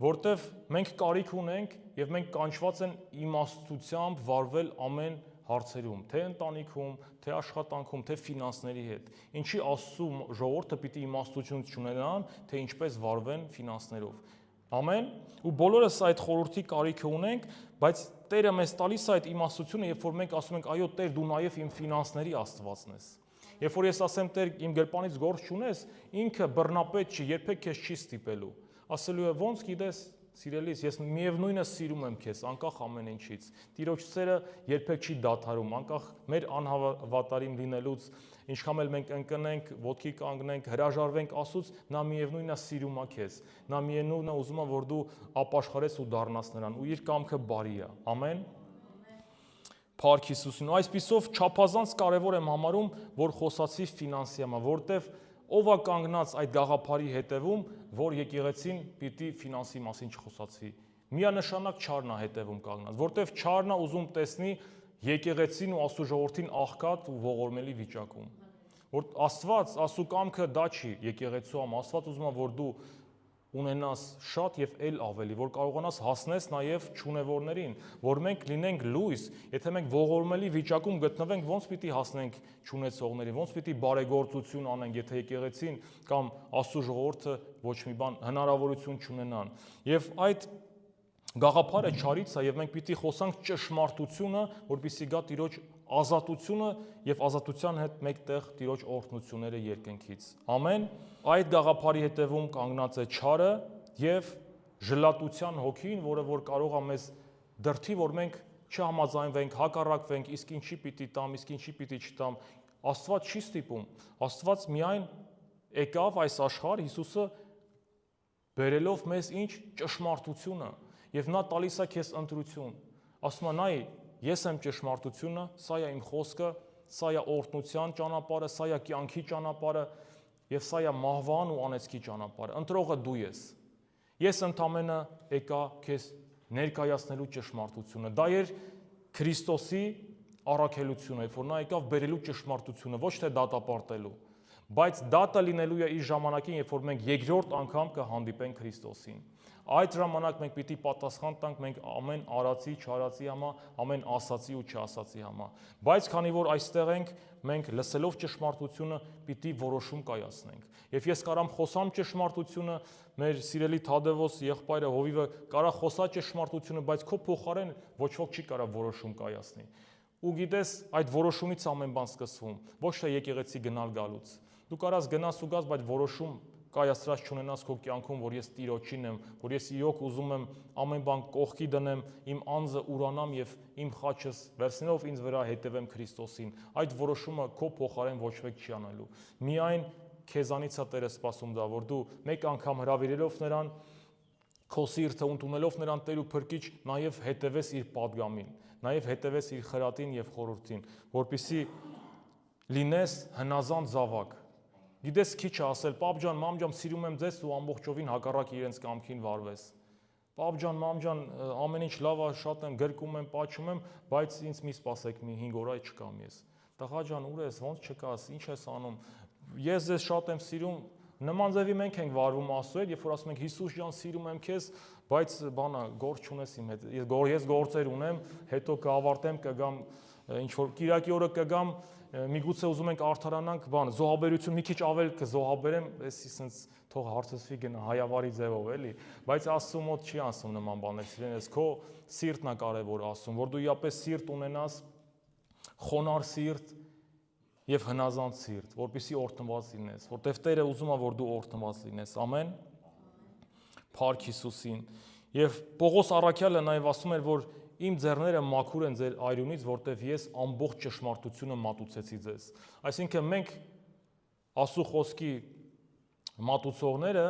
Speaker 1: որտեվ մենք կարիք ունենք եւ մենք կանչված են իմաստությամբ վարվել ամեն հարցերում, թե ընտանիքում, թե աշխատանքում, թե ֆինանսների հետ։ Ինչի Աստծո ժողովուրդը պիտի իմաստություն չունենան, թե ինչպես վարվեն ֆինանսներով։ Ամեն։ Ու բոլորս այդ խորհրդի կարիքը ունենք, բայց Տերը մեզ տալիս է այդ իմաստությունը, երբ որ մենք ասում ենք, այո, Տեր, դու նաեւ իմ ֆինանսների Աստվածն ես։ Երբ որ ես ասեմ, Տեր, իմ գրպանից գործ չունես, ինքը բռնապետ չի, երբեք քեզ չի ստիպելու։ Ասելու է, ոնց գիտես, Սիրելիս, ես միևնույնը սիրում եմ քեզ, անկախ ամեն ինչից։ Տիրոջ սերը երբեք չի դադարում, անկախ մեր անհավատարիմ լինելուց, ինչքան էլ մենք ընկնենք, ոտքի կանգնենք, հրաժարվենք Աստծուց, նա միևնույնն է սիրում է քեզ։ Նա միևնույնն է ուզում է, որ դու ապաշխարես ու դառնաս նրան, ու իր կամքը բարի է։ Ամեն։ Փառք Հիսուսին։ Այսպիսով չափազանց կարևոր եմ համարում, որ խոսացի ֆինանսի համար, որտեվ ով է կանգնած այդ գաղափարի հետևում, որ եկեղեցին պիտի ֆինանսի մասին չխոսացվի։ Միանշանակ չարն է հետևում կանգնած, որտեվ չարն է ուզում տեսնի եկեղեցին ու Աստծո ժողովրդին աղքատ ու ողորմելի վիճակում։ Որ Աստված, Աստծո կամքը դա չի եկեղեցու համար, Աստված ուզում է, որ դու ունենաս շատ եւ էլ ավելի, որ կարողանաս հասնես նաեւ չունևորներին, որ մենք լինենք լույս, եթե մենք ողորմելի վիճակում գտնվենք, ոնց պիտի հասնենք չունեցողներին, ոնց պիտի բարեգործություն անենք, եթե եկեղեցին կամ Աստծո ժողովուրդը ոչ մի բան հնարավորություն չունենան։ Եվ այդ գաղափարը չարից է եւ մենք պիտի խոսանք ճշմարտությունը, որպեսզի գա Տիրոջ ազատությունը եւ ազատության հետ մեկտեղ Տիրոջ օրհնությունները երկնքից։ Ամեն։ Այդ գաղափարի հետևում կանգնած է չարը եւ ժլատության հոգին, որը որ կարող է մեզ դրթի, որ մենք չհամաձայնվենք, հակառակվենք, իսկ ինչի պիտի տամ, իսկ ինչի պիտի չտամ։ Աստված չի ստիպում։ Աստված միայն եկավ այս աշխարհ Հիսուսը բերելով մեզ ինչ ճշմարտությունը, եւ նա տալիս է քեզ ընտրություն։ Ասում է՝ նայ, ես եմ ճշմարտությունը, սա է իմ խոսքը, սա է օրհնության ճանապարհը, սա է կյանքի ճանապարհը եւ սա է մահվան ու անեծքի ճանապարհը։ Ընտրողը դու ես։ Ես ընդամենը եկա քեզ ներկայացնելու ճշմարտությունը։ Դա էր Քրիստոսի առաքելությունը, որ նա եկավ բերելու ճշմարտությունը, ոչ թե դատապարտելու։ Բայց դատը լինելու է իր ժամանակին, երբ որ մենք երկրորդ անգամ կհանդիպենք Քրիստոսին։ Այդ ժամանակ մենք պիտի պատասխան տանք մենք ամեն արածի, չարածի համար, ամեն ասացի ու չասացի համար։ Բայց քանի որ այստեղ ենք, մենք լսելով ճշմարտությունը պիտի որոշում կայացնենք։ Եվ ես կարամ խոսամ ճշմարտությունը, մեր սիրելի Թադևոս եղբայրը Հովիվը կարա խոսա ճշմարտությունը, բայց քո փոխարեն ոչ ոք չի կարա որոշում կայացնի։ Ու գիտես, այդ որոշումից ամեն բան սկսվում, ոչ թե եկեղեցի գնալ գալուց։ Դու կարաս գնաս ու գաս, բայց որոշում կայացրած չունենաս քո կյանքում, որ ես Տիրոջին եմ, որ ես իրոք ուզում եմ ամեն բան կողքի դնեմ, իմ անձը ուրանամ եւ իմ խաչս վերցնելով ինձ վրա հետևեմ Քրիստոսին։ Այդ որոշումը քո փոխարեն ոչ մեկ չի անելու։ Միայն քեզանից է Տերը սպասում դա, որ դու մեկ անգամ հրավիրելով նրան, քո սիրտը ընդունելով նրան Տեր ու Փրկիչ, նաեւ հետևես իր падգամին, նաեւ հետևես իր խրատին եւ խորհրդին, որպեսզի լինես հնազանդ զավակ։ Գիտես քիչ է ասել, պապ ջան, մամ ջան, սիրում եմ ձեզ ու ամբողջովին հակառակ իրենց կամքին վարվես։ Պապ ջան, մամ ջան, ամեն ինչ լավ է, շատ եմ, գրկում եմ, պաչում եմ, բայց ինձ մի սպասեք, մի 5 օր չկամ ես։ Տղա ջան, ուր ես, ոնց չկաս, ինչ ես անում։ Ես ձեզ շատ եմ սիրում, նման ձևի մենք ենք վարվում Աստծո հետ, երբ որ ասում ենք Հիսուս ջան, սիրում եմ քեզ, բայց բանա, գործ չունես իմ հետ։ Ես գործեր ունեմ, հետո կավարտեմ, կգամ, ինչ որ Կիրակի օրը կգամ, միգուցե ուզում ենք արդարանանք, բան, զոհաբերություն մի քիչ ավել կզոհաբերեմ, էսի սենց թող հարցեցվի գնա հայավարի ձևով էլի, բայց Աստծո մոտ չի ասում նման բաներ, սիրելիս, քո սիրտն է կարևոր ասում, որ դու իապես սիրտ ունենաս, խոնար սիրտ եւ հնազանդ սիրտ, որպեսզի օրհնված լինես, որտեվ Տերը ուզում է, որ դու օրհնված լինես, ամեն։ Փառք Հիսուսին։ Եվ Պողոս առաքյալը նաեւ ասում էր, որ իմ ձեռները մաքուր են ձեր այրունից, որտեվ ես ամբողջ ճշմարտությունը մատուցեցի ձեզ։ Այսինքն մենք Աստծո խոսքի մատուցողները,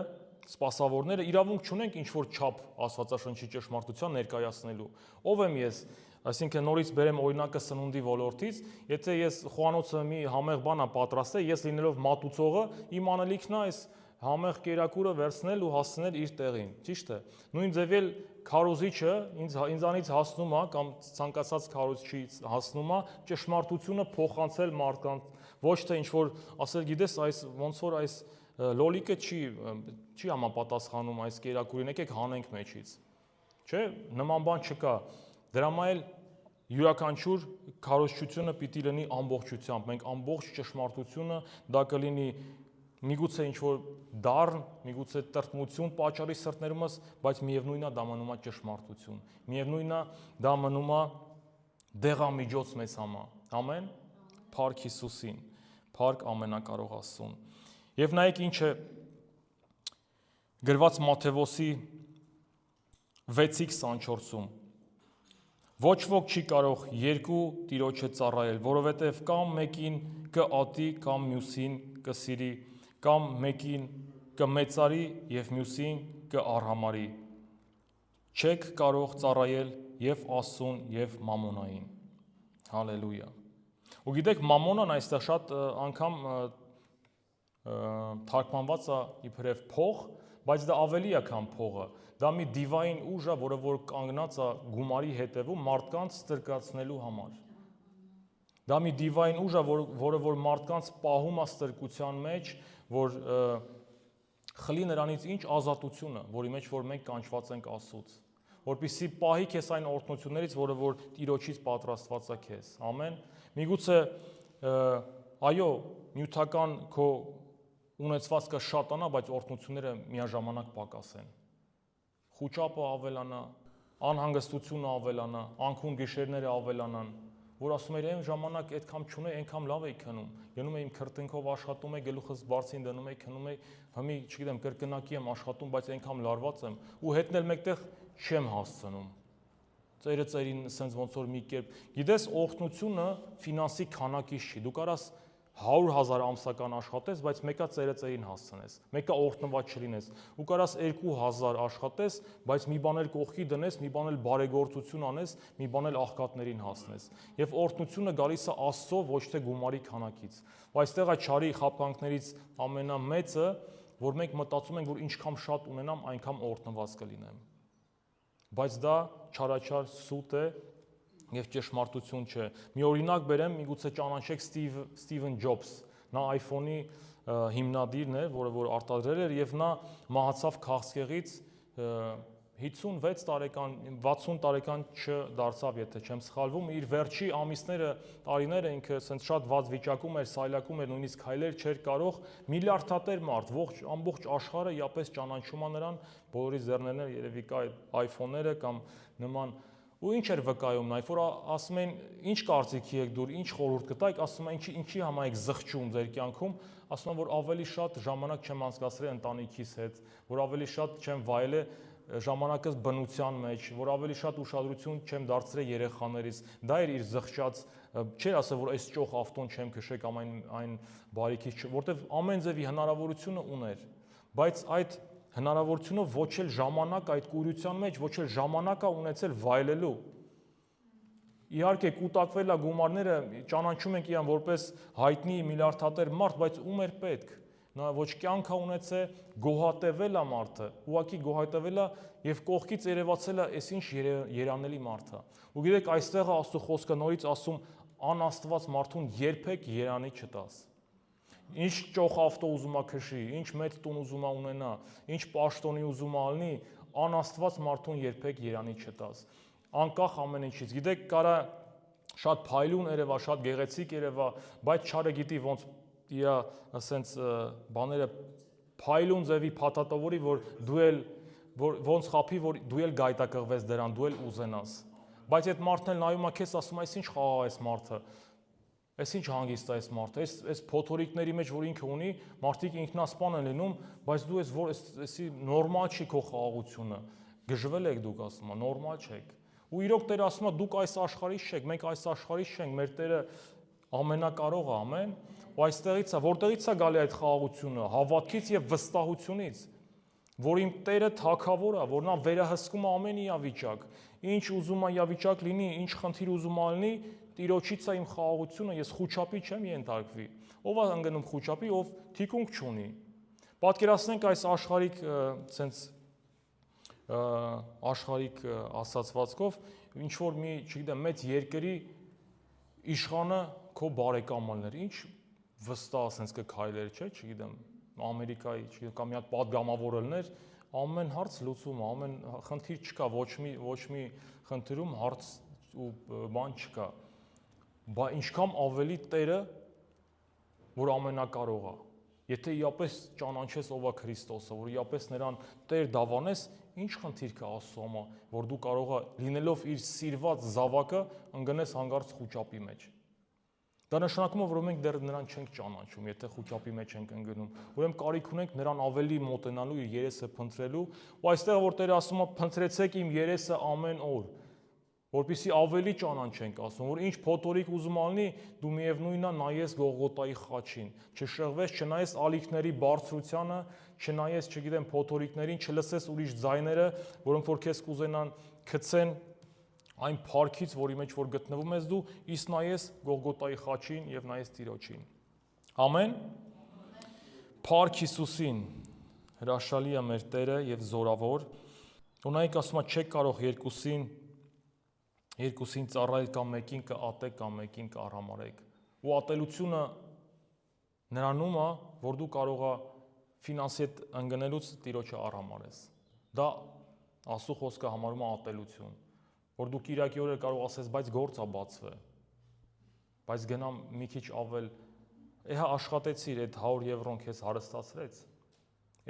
Speaker 1: սպասավորները իրավունք չունենք ինչ որ չափ Աստվածաշնչի ճշմարտության ներկայացնելու։ Ով եմ ես։ Այսինքն նորից բերեմ օրինակը սնունդի ոլորտից, եթե ես խոհանոցը մի համեղ բան եմ պատրաստել, ես լինելով մատուցողը, իմ անելիքն է այս համեղ կերակուրը վերցնել ու հասցնել իր տեղին, ճիշտ է։ Նույն ձև էլ քարոզիչը ինձանից հասնում է կամ ցանկացած քարոզիչից հասնում է ճշմարտությունը փոխանցել մարդկանց, ոչ թե ինչ որ ասել գիտես այս ոնց որ այս լոլիկը չի համապատասխանում այս կերակուրին, եկեք հանենք մեջից։ Չէ, նման բան չկա։ Դրամա էլ յուրաքանչյուր քարոզչությունը պիտի լինի ամբողջությամբ։ Մենք ամբողջ ճշմարտությունը դա կլինի միգուցե ինչ որ դառն, միգուցե տրտմություն պատճառի սրտներումս, բայց միևնույնն է դա մնում է ճշմարտություն։ Միևնույնն է դա մնում է դեղամիջոց մեզ համար։ Ամեն։ Փառք Հիսուսին։ Փառք ամենակարող Աստծուն։ Եվ նայեք ինչ է գրված Մատթեոսի 6:24-ում Ոչ ոք չի կարող երկու տիրոջը ծառայել, որովհետև կամ մեկին կատի, կամ մյուսին կսիրի, կամ մեկին կմեծարի եւ մյուսին կառհամարի։ Չեք կարող ծառայել եւ Աստծուն եւ մամոնային։ Հալելույա։ Ու գիտեք, մամոնան այստեղ շատ անգամ թարգմանված է իբրև փող, բայց դա ավելի է, քան փողը։ Դա մի դիվային ուժ է, որը որ կանգնած է գումարի հետևում մարդկանց ստրկացնելու համար։ Դա մի դիվային ուժ է, որը որ մարդկանց պահում է ստրկության մեջ, որ խլի նրանից ինչ ազատությունը, որի մեջ որ մենք կանչված ենք Աստծուց, որպեսզի պահի քեզ այն օրհնություններից, որը որ Տիրոջից պատրաստված է քեզ։ Ամեն։ Միգուցե այո, նյութական քո ունեցվածքը շատանա, բայց օրհնությունները միաժամանակ պակասեն։ Խուճապը ավելանա, անհանգստությունը ավելանա, անքուն գիշերները ավելանան, որ ասում էր, այն ժամանակ այդքան չունեի, այնքան լավ էի քնում, գնում էի իմ քրտինքով աշխատում էի, գլուխս բարձին դնում էի, քնում էի, հիմի, չգիտեմ, կրկնակի եմ աշխատում, բայց այնքան լարված եմ, ու հետն էլ մեկտեղ չեմ հասցնում։ Ծերը ծերին սենց ոնց որ մի կերպ։ Գիտես, օրհնությունը ֆինանսի քանակից չի։ Դու կարաս 100,000 ամսական աշխատես, բայց մեկը ծերը ծերին հասցնես, մեկը օրհնված չլինես, ու կարաս 2,000 աշխատես, բայց մի բան էլ կողքի դնես, մի բան էլ բարեգործություն անես, մի բան էլ աղքատներին հասնես։ Եվ օրհնությունը գալիս է Աստծո, ոչ թե գումարի քանակից։ Ու այստեղ է չարի խաբկանքներից ամենամեծը, որ մենք մտածում ենք, որ ինչքան շատ ունենամ, այնքան օրհնված կլինեմ։ Բայց դա չարաչար սուտ է եւ ճշմարտություն չէ։ Մի օրինակ բերեմ, միգուցե ճանաչեք Ստիվեն Ջոբս, նա iPhone-ի հիմնադիրն է, որը որ արտադրել էր եւ նա մահացավ քաղցկեղից 56 տարեկան, 60 տարեկան չդարձավ, եթե չեմ սխալվում, իր վերջի ամիսները, տարիները ինքը ասենց շատ վատ վիճակում էր, սայլակում էր, նույնիսկ քայլել չէր կարող, միլիարդատեր մարդ, ամբողջ աշխարհը իապես ճանաչում է նրան, բոլորի ձեռներն երևի կա iPhone-ները կամ նման։ Ու ինչ էր վկայում նա, որ ասում են, ինչ կարծիքի եք դուր, ինչ խորհուրդ կտայիք, ասում են, ինչի համար եք զղջում ձեր կյանքում, ասում են, որ ավելի շատ ժամանակ չեմ անցկացրել ընտանիքիս հետ, որ ավելի շատ չեմ վայելել ժամանակս բնության մեջ, որ ավելի շատ ուշադրություն չեմ դարձրել երեխաներից, դա էր իր զղջած, չէր ասել, որ այս ճոխ ավտոն չեմ քշել կամ այն բարիքից, որտեվ ամեն ձևի հնարավորությունը ուներ, բայց այդ հնարավորությունը ոչ էլ ժամանակ այդ կուրության մեջ, ոչ էլ ժամանակ է ունեցել վայելելու։ Իհարկե կուտակվել է գումարները, ճանաչում ենք իրան որպես հայտնի միլիարդատեր մարդ, բայց ում էր պետք։ Նա ոչ կյանք է ունեցել, գոհատևել է մարդը, ուղղակի գոհատևել է եւ կողքից երևացել է այս ինչ երանելի մարդ է։ Ու գիտեք, այստեղ է Աստծո խոսքը նորից ասում, անաստված մարդուն երբեք երանի չտաս։ Ինչ ճոխ ավտո ուզում է քշի, ինչ մեծ տուն ուզում է ունենա, ինչ պաշտոնի ուզում է ալնի, անաստված մարդուն երբեք երանի չտաս։ Անկախ ամեն ինչից։ Գիտեք, կարա շատ փայլուն երևա, շատ գեղեցիկ երևա, բայց չարը գիտի ոնց իրա ասենց բաները փայլուն ձևի փաթաթավորի, որ դու էլ ոնց խափի, որ դու էլ գայթակղվես դրան, դու էլ ուզենաս։ Բայց այդ մարդն էլ նայում է քեզ, ասում է, ինչ խաղ է այս մարդը։ Այս ինչ հանգիստ է այս մարդը, այս փոթորիկների մեջ, որ ինքը ունի, մարդիկ ինքնասպան են լինում, բայց դու էսի նորմալ չի քո խաղաղությունը։ Գժվել եք դուք, ասում է, նորմալ չեք։ Ու իրոք Տերը ասում է, դուք այս աշխարհից չեք, մենք այս աշխարհից չենք, մեր Տերը ամենակարող է, ամեն։ Ու այստեղից է, որտեղից է գալի այդ խաղաղությունը, հավատքից եւ վստահությունից, որ իմ Տերը թագավոր է, որ նա վերահսկում է ամեն իրավիճակ, ինչ ուզում է իրավիճակ լինի, ինչ խնդիր ուզում է լինի, Տիրոջից է իմ խաղաղությունը, ես խուճապի չեմ ենթարկվի։ Ով է ընկնում խուճապի, ով թիկունք չունի։ Պատկերացնենք այս աշխարհիկ ցենց աշխարհիկ ասացվածքով ինչ որ մի, չգիտեմ, մեծ երկրի իշխանը քո բարեկամն էր, ինչ վստահ ասենց կքայլեր, չէ, չգիտեմ, Ամերիկայի, չգիտեմ, կամ մի հատ падգամավոր ելներ, ամեն հարց լուծում, ամեն խնդիր չկա, ոչ մի խնդրում հարց ու բան չկա։ Բա ինչքան ավելի Տերը, որ ամենակարող է, եթե իապես ճանաչես ով է Քրիստոսը, որ իապես նրան Տեր դավանես, ինչ խնդիր կա Աստծո համար, որ դու կարող ես լինելով իր սիրված զավակը ընկնես հանգարց խուճապի մեջ։ Դա նշանակում է, որ մենք դեռ նրան չենք ճանաչում, եթե խուճապի մեջ ենք ընկնում։ Ուրեմն կարիք ունենք նրան ավելի մոտենալու, իր երեսը փնտրելու, ու այստեղ որ Տերը ասում է, փնտրեցեք իմ երեսը ամեն օր, որպեսզի ավելի ճանաչենք, ասում, որ ինչ փոթորիկ ուզում ալնի, դու միևնույնն է նայես Գողգոթայի խաչին, չշեղվես, չնայես ալիքների բարձրությանը, չնայես, չգիտեմ, փոթորիկներին, չլսես ուրիշ ձայները, որոնք որ քեզ կուզենան գցեն այն փառքից, որի մեջ որ գտնվում ես դու, իսկ նայես Գողգոթայի խաչին եւ նայես Տիրոջին։ Ամեն։ Փառք Հիսուսին, հրաշալի է մեր Տերը եւ զորավոր։ Ունայք ասում է, չեք կարող երկուսին ծառայել, կամ մեկին կատեք, կամ մեկին կառամարեք։ Ու ատելությունը նրանում է, որ դու կարող ես ֆինանսի հետ ընկնելուց Տիրոջը առամարես։ Դա Աստծո խոսքը համարում է ատելություն, որ դու Կիրակի օրը կարող ասես, բայց գործա բացվե, բայց գնամ մի քիչ ավել, հա աշխատեցիր, այդ 100 եվրոն քեզ հարստացրեց,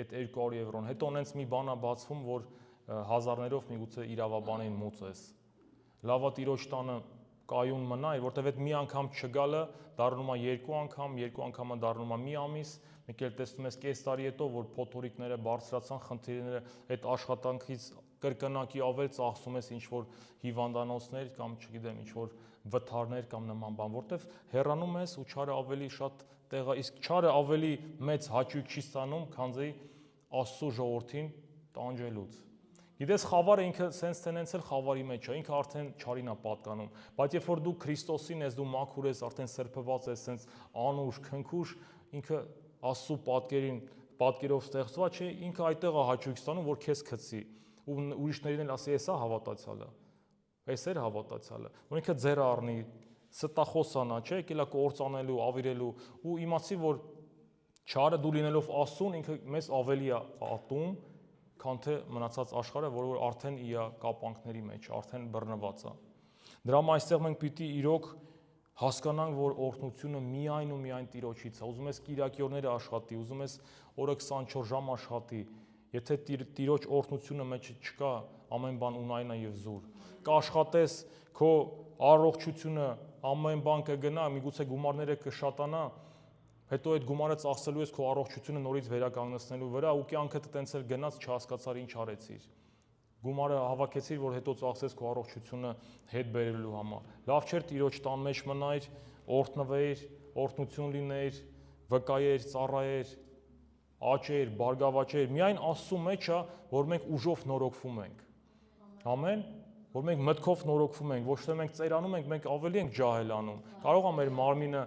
Speaker 1: այդ 200 եվրոն, հետո նենց մի բան է բացվում, որ հազարներով միգուցե իրավաբանին մուծես։ Լավա Տիրոջ տանը կայուն մնա, որտեվ այդ մի անգամ չգալը դառնում է երկու անգամը դառնում է մի ամիս, մեկ էլ տեսնում ես կես տարի հետո, որ փոթորիկները բարձրացան, խնդիրները այդ աշխատանքից կրկնակի ավել ծախսում ես ինչ-որ հիվանդանոցներ կամ չգիտեմ ինչ-որ վթարներ կամ նման բան, որտեվ հեռանում ես ու չարը ավելի շատ տեղա, իսկ չարը ավելի մեծ հաճույք չի ստանում, քանզի Աստծո ժողովրդին տանջելուց։ Գիտես, խավարը ինքը սենց տենենց էլ խավարի մեջ է, ինքը արդեն չարին է պատկանում, բայց երբ որ դու Քրիստոսին ես, դու մաքուր ես, արդեն սրբված ես, սենց անուշ, քնքուշ, ինքը Աստծո պատկերով ստեղծված չէ, ինքը այդտեղ է հաճույք ստանում, որ քեզ գցի, ու ուրիշներին էլ ասի, էսա հավատացյալը, էս էր հավատացյալը, որ ինքը ձեռը առնի, ստախոսանա, չէ, եկել է կործանելու, ավիրելու, ու իմացի, որ չարը դու լինելով Աստծուն, ինքը մեզ ավելի է ատում, քան թե մնացած աշխարհը, որը արդեն իր կապանքների մեջ, արդեն բռնված է։ Դրա համար այստեղ մենք պիտի իրոք հասկանանք, որ օրհնությունը միայն ու միայն Տիրոջից է։ Ուզում ես Կիրակի օրները աշխատի, ուզում ես օրը 24 ժամ աշխատի, եթե Տիրոջ օրհնությունը մեջը չկա, ամեն բան ունայն է եւ զուր։ Կաշխատես, քո առողջությունը, ամեն բան կգնա, միգուցե գումարները կշատանա, հետո այդ գումարը ծախսելու ես քո առողջությունը նորից վերականգնեցնելու վրա ու կյանքդ տենց էլ գնաց չհասկացար ինչ արեցիր։ Գումարը հավաքեցիր, որ հետո ծախսես քո առողջությունը հետ բերելու համար։ Լավ չէր Տիրոջ տան մեջ մնայր, օրհնվեիր, օրհնություն լինեիր, վկայեր, ծառայեր, աճեր, բարգավաճեր։ Միայն Աստծո մեջ է, որ մենք ուժով նորոգվում ենք։ Ամեն։ Որ մենք մտքով նորոգվում ենք, ոչ թե մենք ծերանում ենք, մենք ավելի ենք ջահելանում։ Կարող է մեր մարմինը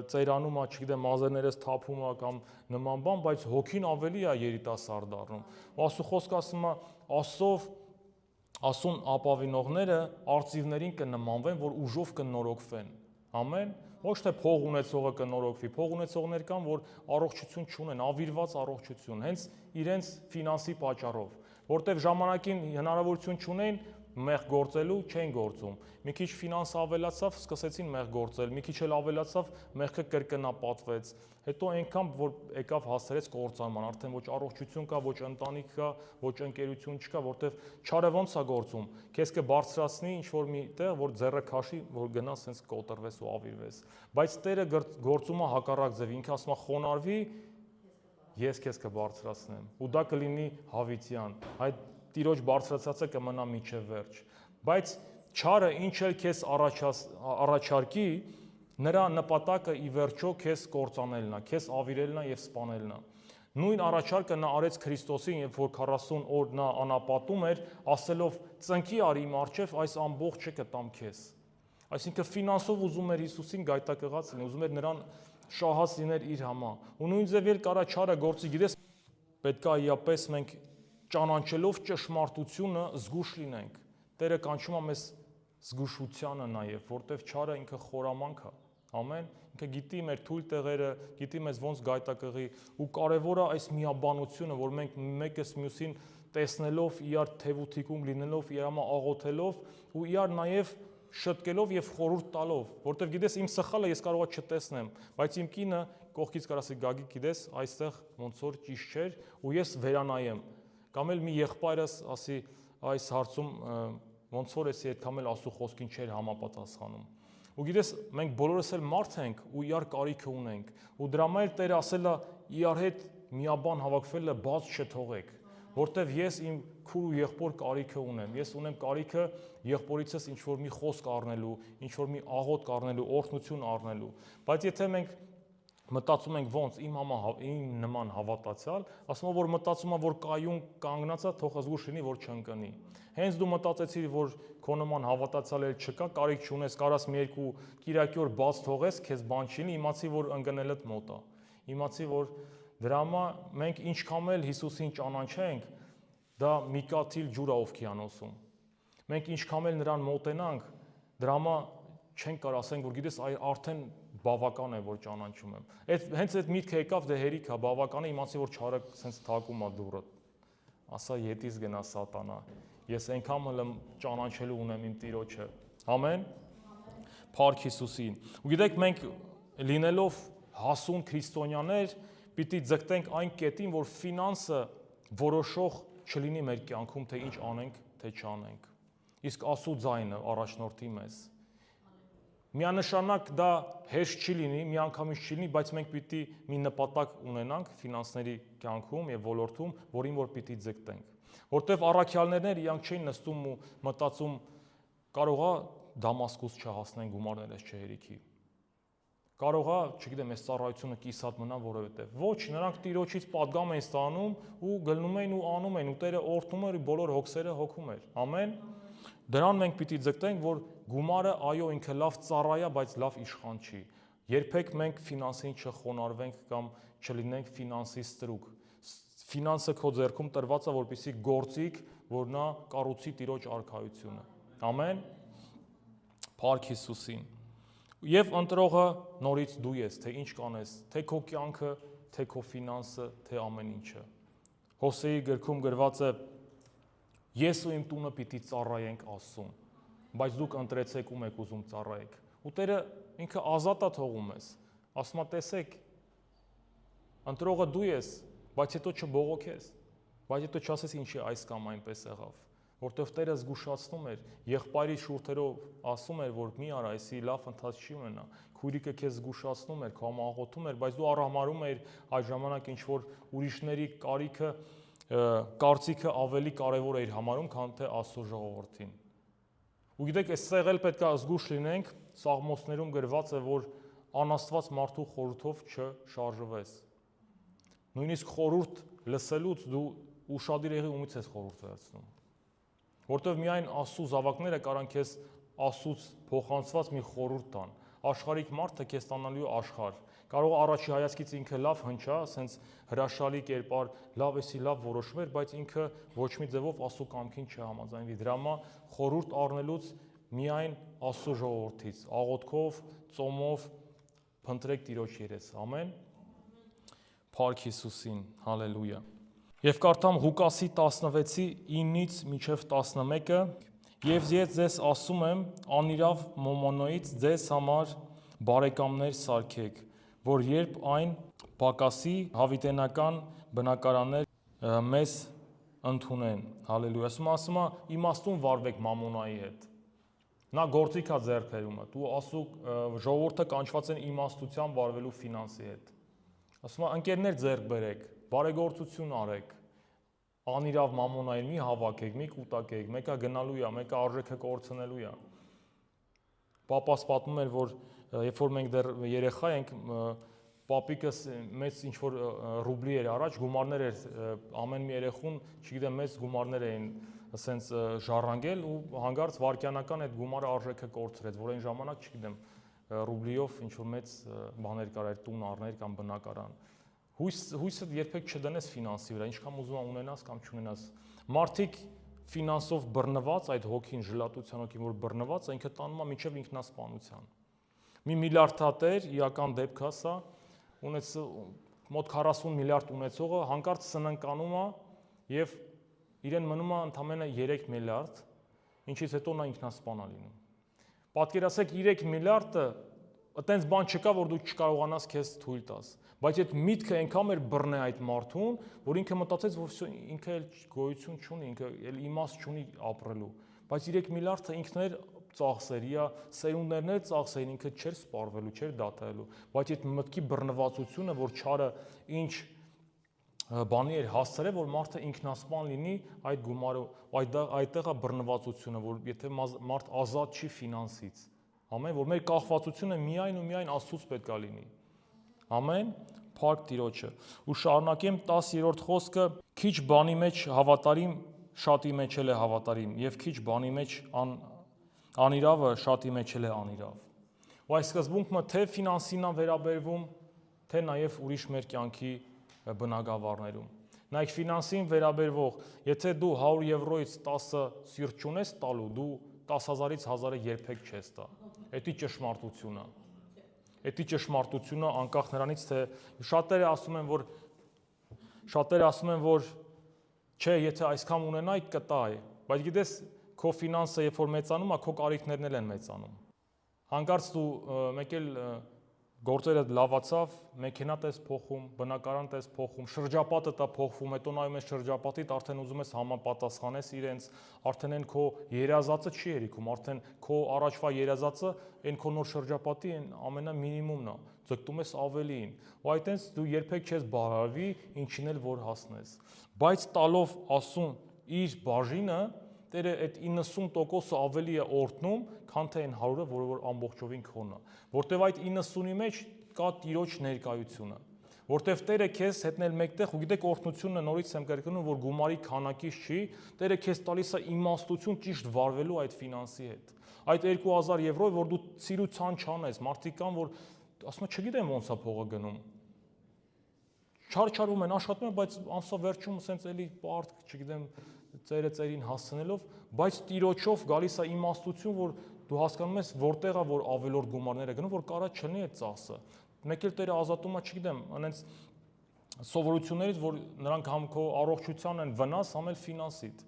Speaker 1: ծերանում է, չգիտեմ, մազերներս թափում է կամ նման բան, բայց հոգին ավելի է երիտասարդ դառնում։ Ու Աստծո խոսքը ասում է, Աստծուն ապավինողները արծիվներին կնմանվեն, որ ուժով կնորոգվեն։ Ամեն։ Ոչ թե փող ունեցողը կնորոգվի, փող ունեցողներ կան, որ առողջություն չունեն, ավիրված առողջություն, հենց իրենց ֆինանսի պատճառով, որտեղ ժամանակին հնարավորություն չունեն մեղ գործելու, չեն գործում։ Մի քիչ ֆինանս ավելացավ, սկսեցին մեղ գործել, մի քիչ էլ ավելացավ, մեղքը կրկնապատվեց։ Հետո այնքան, որ եկավ հասցրեց կործանման, արդեն ոչ առողջություն կա, ոչ ընտանիք կա, ոչ ընկերություն չկա, որտեվ չարը ոնց է գործում։ Քեզ կբարձրացնի ինչ-որ մի տեղ, որ ձեռը քաշի, որ գնաս sense կոտրվես ու ավիրվես։ Բայց Տերը գործում է հակառակ ձև, ինքը ասում է խոնարհվի, ես քեզ կբարձրացնեմ։ Ու դա կլինի հավիտյան։ Այդ Տիրոջ բարձրացածը կմնա միջև վերջ, բայց չարը ինչ էլ քեզ առաջարկի, նրա նպատակը ի վերջո քեզ կործանելն է, քեզ ավիրելն է եւ սպանելն է։ Նույն առաջարկը նա արեց Քրիստոսին, երբ որ 40 օր նա անապատում էր, ասելով ծնկի արի իմ առջև, այս ամբողջը կտամ քեզ։ Այսինքն ֆինանսով ուզում էր Հիսուսին գայթակղած լինել, ուզում էր նրան շահած լինել իր համար։ Ու նույն ձև էլ կարա չարը գործի, գիտես, պետք է իապես մենք ճանաչելով ճշմարտությունը զգուշ լինենք։ Տերը կանչում է մեզ զգուշությանը նաև, որտեվ չարը ինքը խորամանկ է։ Ամեն, ինքը գիտի մեր թույլ տեղերը, գիտի մեզ ոնց գայթակղի ու կարևոր է այս միաբանությունը, որ մենք մեկս մյուսին տեսնելով, իրար թևութիկում լինելով, իր համար աղոթելով ու իրար նաև շտկելով եւ խորհուրդ տալով, որտեվ գիտես իմ սխալը ես կարող եմ չտեսնեմ, բայց իմ կինը կողքից կարասի Գագիկ գիտես, այստեղ ոնց որ ճիշտ չէր ու ես վերանայեմ։ Կամ էլ մի եղբայրս ասի այս հարցում ոնց որ էսի այդքան էլ Աստծո խոսքին չէր համապատասխանում։ Ու գիտես, մենք բոլորս էլ մարդ ենք ու իրար կարիքը ունենք։ Ու դրա համար Տերը ասել է իրար հետ միաբան հավաքվելը բաց չթողեք, որտեվ ես իմ քուր ու եղբոր կարիքը ունեմ։ Ես ունեմ կարիքը եղբորիցս ինչ որ մի խոսք առնելու, ինչ որ մի աղոթք առնելու, օրհնություն առնելու։ Բայց եթե մենք մտածում ենք ոնց իմ նման հավատացյալ, ասում որ մտածում եմ որ կայուն կանգնած է, թող զգուշ լինի որ չընկնի։ Հենց դու մտածեցիր որ քո նման հավատացյալ էլ չկա, կարիք չունես, կարաս մի երկու կիրակի օր բաց թողես, քեզ բան չի լինի, իմացի որ ընկնելդ մոտ է։ Իմացի որ դրա համար մենք ինչքան էլ Հիսուսին ճանաչենք, դա մի կաթիլ ջուր է օվկիանոսում։ Մենք ինչքան էլ նրան մոտենանք, դրա համար չենք կարող ասենք որ գիտես արդեն բավական է որ ճանաչում եմ։ Հենց այդ միտքը եկավ դե հերիք է բավական է, իմացի որ չարը սենց թակում է դուրը։ Ասա ետից գնա սատանա։ Ես այնքան էլ ճանաչելու ունեմ իմ Տիրոջը։ Ամեն։ Փառք Հիսուսին։ Ու գիտեք մենք լինելով հասուն քրիստոնյաներ պիտի ձգտենք այն կետին, որ ֆինանսը որոշող չլինի մեր կյանքում, թե ինչ անենք, թե չանենք։ Իսկ Աստծո ձայնը առաջնորդի մեզ։ Միանշանակ դա հեշտ չի լինի, միանգամից չի լինի, բայց մենք պիտի մի նպատակ ունենանք ֆինանսների կյանքում եւ ոլորտում, որին որ պիտի ձգտենք։ Որտեւ առաքյալներն իրանք չէին նստում ու մտածում կարողա Դամասկոս չհասնեն գումարներս չհերիքի։ Կարողա, չգիտեմ, այս ծառայությունը կիսատ մնա որովհետեւ։ Ոչ, նրանք Տիրոջից падգամ են ստանում ու գլնում են ու անում են ու Տերը օրհնում էր ու բոլոր հոգսերը հոգում էր։ Ամեն։ Դրան մենք պիտի ձգտենք, որ գումարը այո ինքը լավ ծառայա, բայց լավ իշխան չի։ Երբեք մենք ֆինանսին չխոնարհվենք կամ չլինենք ֆինանսի ստրուկ։ Ֆինանսը քո ձեռքում տրված է, որպեսզի գործիք, որ նա կառուցի Տիրոջ արքայությունը։ Ամեն։ Փառք Հիսուսին։ Եվ ընտրողը նորից դու ես, թե ինչ կանես, թե քո կյանքը, թե քո ֆինանսը, թե ամեն ինչը։ Հոսեի գրքում գրված է. Ես ու իմ տունը պիտի ծառայենք Աստծուն, բայց դուք ընտրեցեք ում եք ուզում ծառայեք։ Ու Տերը ինքը ազատ է թողում ես։ Ասում է տեսեք, ընտրողը դու ես, բայց հետո չբողոքես, բայց հետո չասես ինչի այս կամ այնպես եղավ, որտեղ Տերը զգուշացնում էր, եղբայրի շուրթերով ասում էր, որ մի արա, այսի լավ ընթաց չի ունենա, քույրիկը քեզ զգուշացնում էր, քո աղոթում էր, բայց դու առհամարում էր այդ ժամանակ ինչ որ ուրիշների կարիքը կարծիքը ավելի կարևոր էր համարում, քան թե Աստծո ժողովրդին։ Ու գիտեք, այստեղ էլ պետք է զգուշ լինենք, Սաղմոսներում գրված է, որ անաստված մարդու խորհրդով չշարժվես։ Նույնիսկ խորհուրդ լսելուց դու ուշադիր եղի ումից ես խորհուրդ վերցնում։ Որտեվ միայն Աստծո զավակները կարան քեզ Աստծուց փոխանցված մի խորհուրդ տան։ Աշխարհիկ մարդը քեզ տանալու աշխարհ։ Կարող առաջի հայացքից ինքը լավ հնչա, ասենց հրաշալի կերպար, լավ էսի լավ որոշում էր, բայց ինքը ոչ մի ձևով Աստծո կամքին չհամաձայնվի։ Դրա համար խորհուրդ առնելուց միայն Աստծո ժողովրդից, աղոթքով, ծոմով փնտրեք Տիրոջ երես։ Ամեն։ Փառք Հիսուսին, հալելույա։ Եվ կարդամ Ղուկասի 16-ից 9-ից մինչև 11-ը. Եվ ես ձեզ ասում եմ, անիրավ մոմոնոից ձեզ համար բարեկամներ սարքեք, որ երբ այն պակասի հավիտենական բնակարաններ մեզ ընդունեն, հալելույա, ասում է իմաստուն վարվեք մամոնայի հետ, նա գործիք է ձեռք բերում, դու ասու ժողովուրդը կանչված են իմաստության վարվելու ֆինանսի հետ, ասում է ընկերներ ձեռք բերեք, բարեգործություն արեք, անիրավ մամոնային մի հավաքեք, մի կուտակեք, մեկը գնալու է, մեկը արժեքը կորցնելու է։ Պապաս պատմում էր, որ երբ որ մենք դեռ երեխա ենք, պապիկս մեծ ինչ որ ռուբլի էր առաջ, գումարներ էր ամեն մի երեխուն, չգիտեմ, մեծ գումարներ էին ասենց ժառանգել ու հանգարց վարքյանական այդ գումարը արժեքը կորցրեց, որ այն ժամանակ, չգիտեմ, ռուբլիով ինչ որ մեծ բաներ կար, տուն առներ կամ բնակարան։ Հույսը երբեք չդնես ֆինանսի վրա, ինչքան ուզում ունենաս կամ չունենաս։ Մարդիկ ֆինանսով բռնված, այդ հոգին, ժլատության հոգին, որ բռնված է, ինքը տանում է մինչև ինքնասպանության։ Մի միլիարդատեր, իրական դեպք է սա, ունեց մոտ 40 միլիարդ ունեցողը հանկարծ սնանկանում է եւ իրեն մնում է ընդամենը 3 միլիարդ, ինչից հետո նա ինքնասպան է լինում։ Պատկերացեք 3 միլիարդը այտենց բան չկա, որ դու չկարողանաս քեզ թույլ տաս, բայց այդ միտքը այնքան էր բռնե այդ մարդուն, որ ինքը մտածեց, որ ինքը էլ գոյություն չունի, ինքը էլ իմաստ չունի ապրելու, բայց 3 միլիարդը ինքն էր ծախսերի է, սերունդներն էլ ծախսերին ինքը չէր սպառվելու, չէր դադարելու, բայց այդ մտքի բռնվածությունը, որ չարը ինչ բանի էր հասցրել, որ մարդը ինքնասպան լինի այդ գումարը, այդտեղ է բռնվածությունը, որ եթե մարդ ազատ չի ֆինանսից, ամեն, որ մեր կախվածությունը միայն ու միայն Աստծուց պետք է լինի, ամեն, փառք Տիրոջը, ու շարունակեմ 10-րդ խոսքը, քիչ բանի մեջ հավատարիմ, շատի մեջ էլ է հավատարիմ, եւ քիչ բանի մեջ անիրավը շատի մեջ էլ է անիրավ, ու այս սկզբունքը թե ֆինանսին է վերաբերվում, թե նաեւ ուրիշ մեր կյանքի բնագավառներում։ Նայեք ֆինանսին վերաբերվող, եթե դու 100 եվրոից 10 սիրտ չունես տալու, դու 10,000-ից 1000-ը երբեք չես տա։ Էդի ճշմարտությունը։ Էդի ճշմարտությունը անկախ նրանից, թե շատերը ասում են, որ չէ, եթե այսքան ունենայի, կտայի, բայց գիտես, քո ֆինանսը երբ որ մեծանում է, քո կարիքներն էլ են մեծանում։ Հանկարծ դու մեկ էլ գործերը լավացավ, մեքենատ ես փոխում, բնակարան ես փոխում, շրջապատը տա փոխվում, հետո նայում ես շրջապատիդ, արդեն ուզում ես համապատասխանես իրենց, արդեն այն քո երազածը չի երիքում, արդեն քո առաջվա երազածը այն քո նոր շրջապատի այն ամենամինիմումն է, ձգտում ես ավելիին, ու այդտենց դու երբեք չես բավարարվի, ինչին էլ որ հասնես, բայց տալով Աստծուն իր բաժինը, Տերը այդ 90%-ը ավելի է օրհնում, քան թե այն 100-ը, որը որ ամբողջովին քոնն է, որտեվ այդ 90-ի մեջ կա Տիրոջ ներկայությունը, որտեվ Տերը քեզ հետնել մեկտեղ, ու գիտեք օրհնությունը նորից եմ կրկնում, որ գումարի քանակից չի, Տերը քեզ տալիս է իմաստություն ճիշտ վարվելու այդ ֆինանսի հետ։ Այդ 2000 եվրոյը, որ դու ցիրուցան չանես, մարդիկ կան, որ ասում են, չգիտեմ ոնց է փողը գնում։ Չարչարում են, աշխատում են, բայց ամսվա վերջում սենց էլի պարտ, չգիտեմ, ծերին հասցնելով, բայց Տիրոջով գալիս է իմաստություն, որ դու հասկանում ես որտեղ է որ ավելորդ գումարները գնում, որ կարա չլինի այդ ծախսը։ Մեկ էլ Տերը ազատում է, չգիտեմ, այնց սովորություններից, որ նրանք համ քո առողջության են վնաս, համ էլ ֆինանսիդ։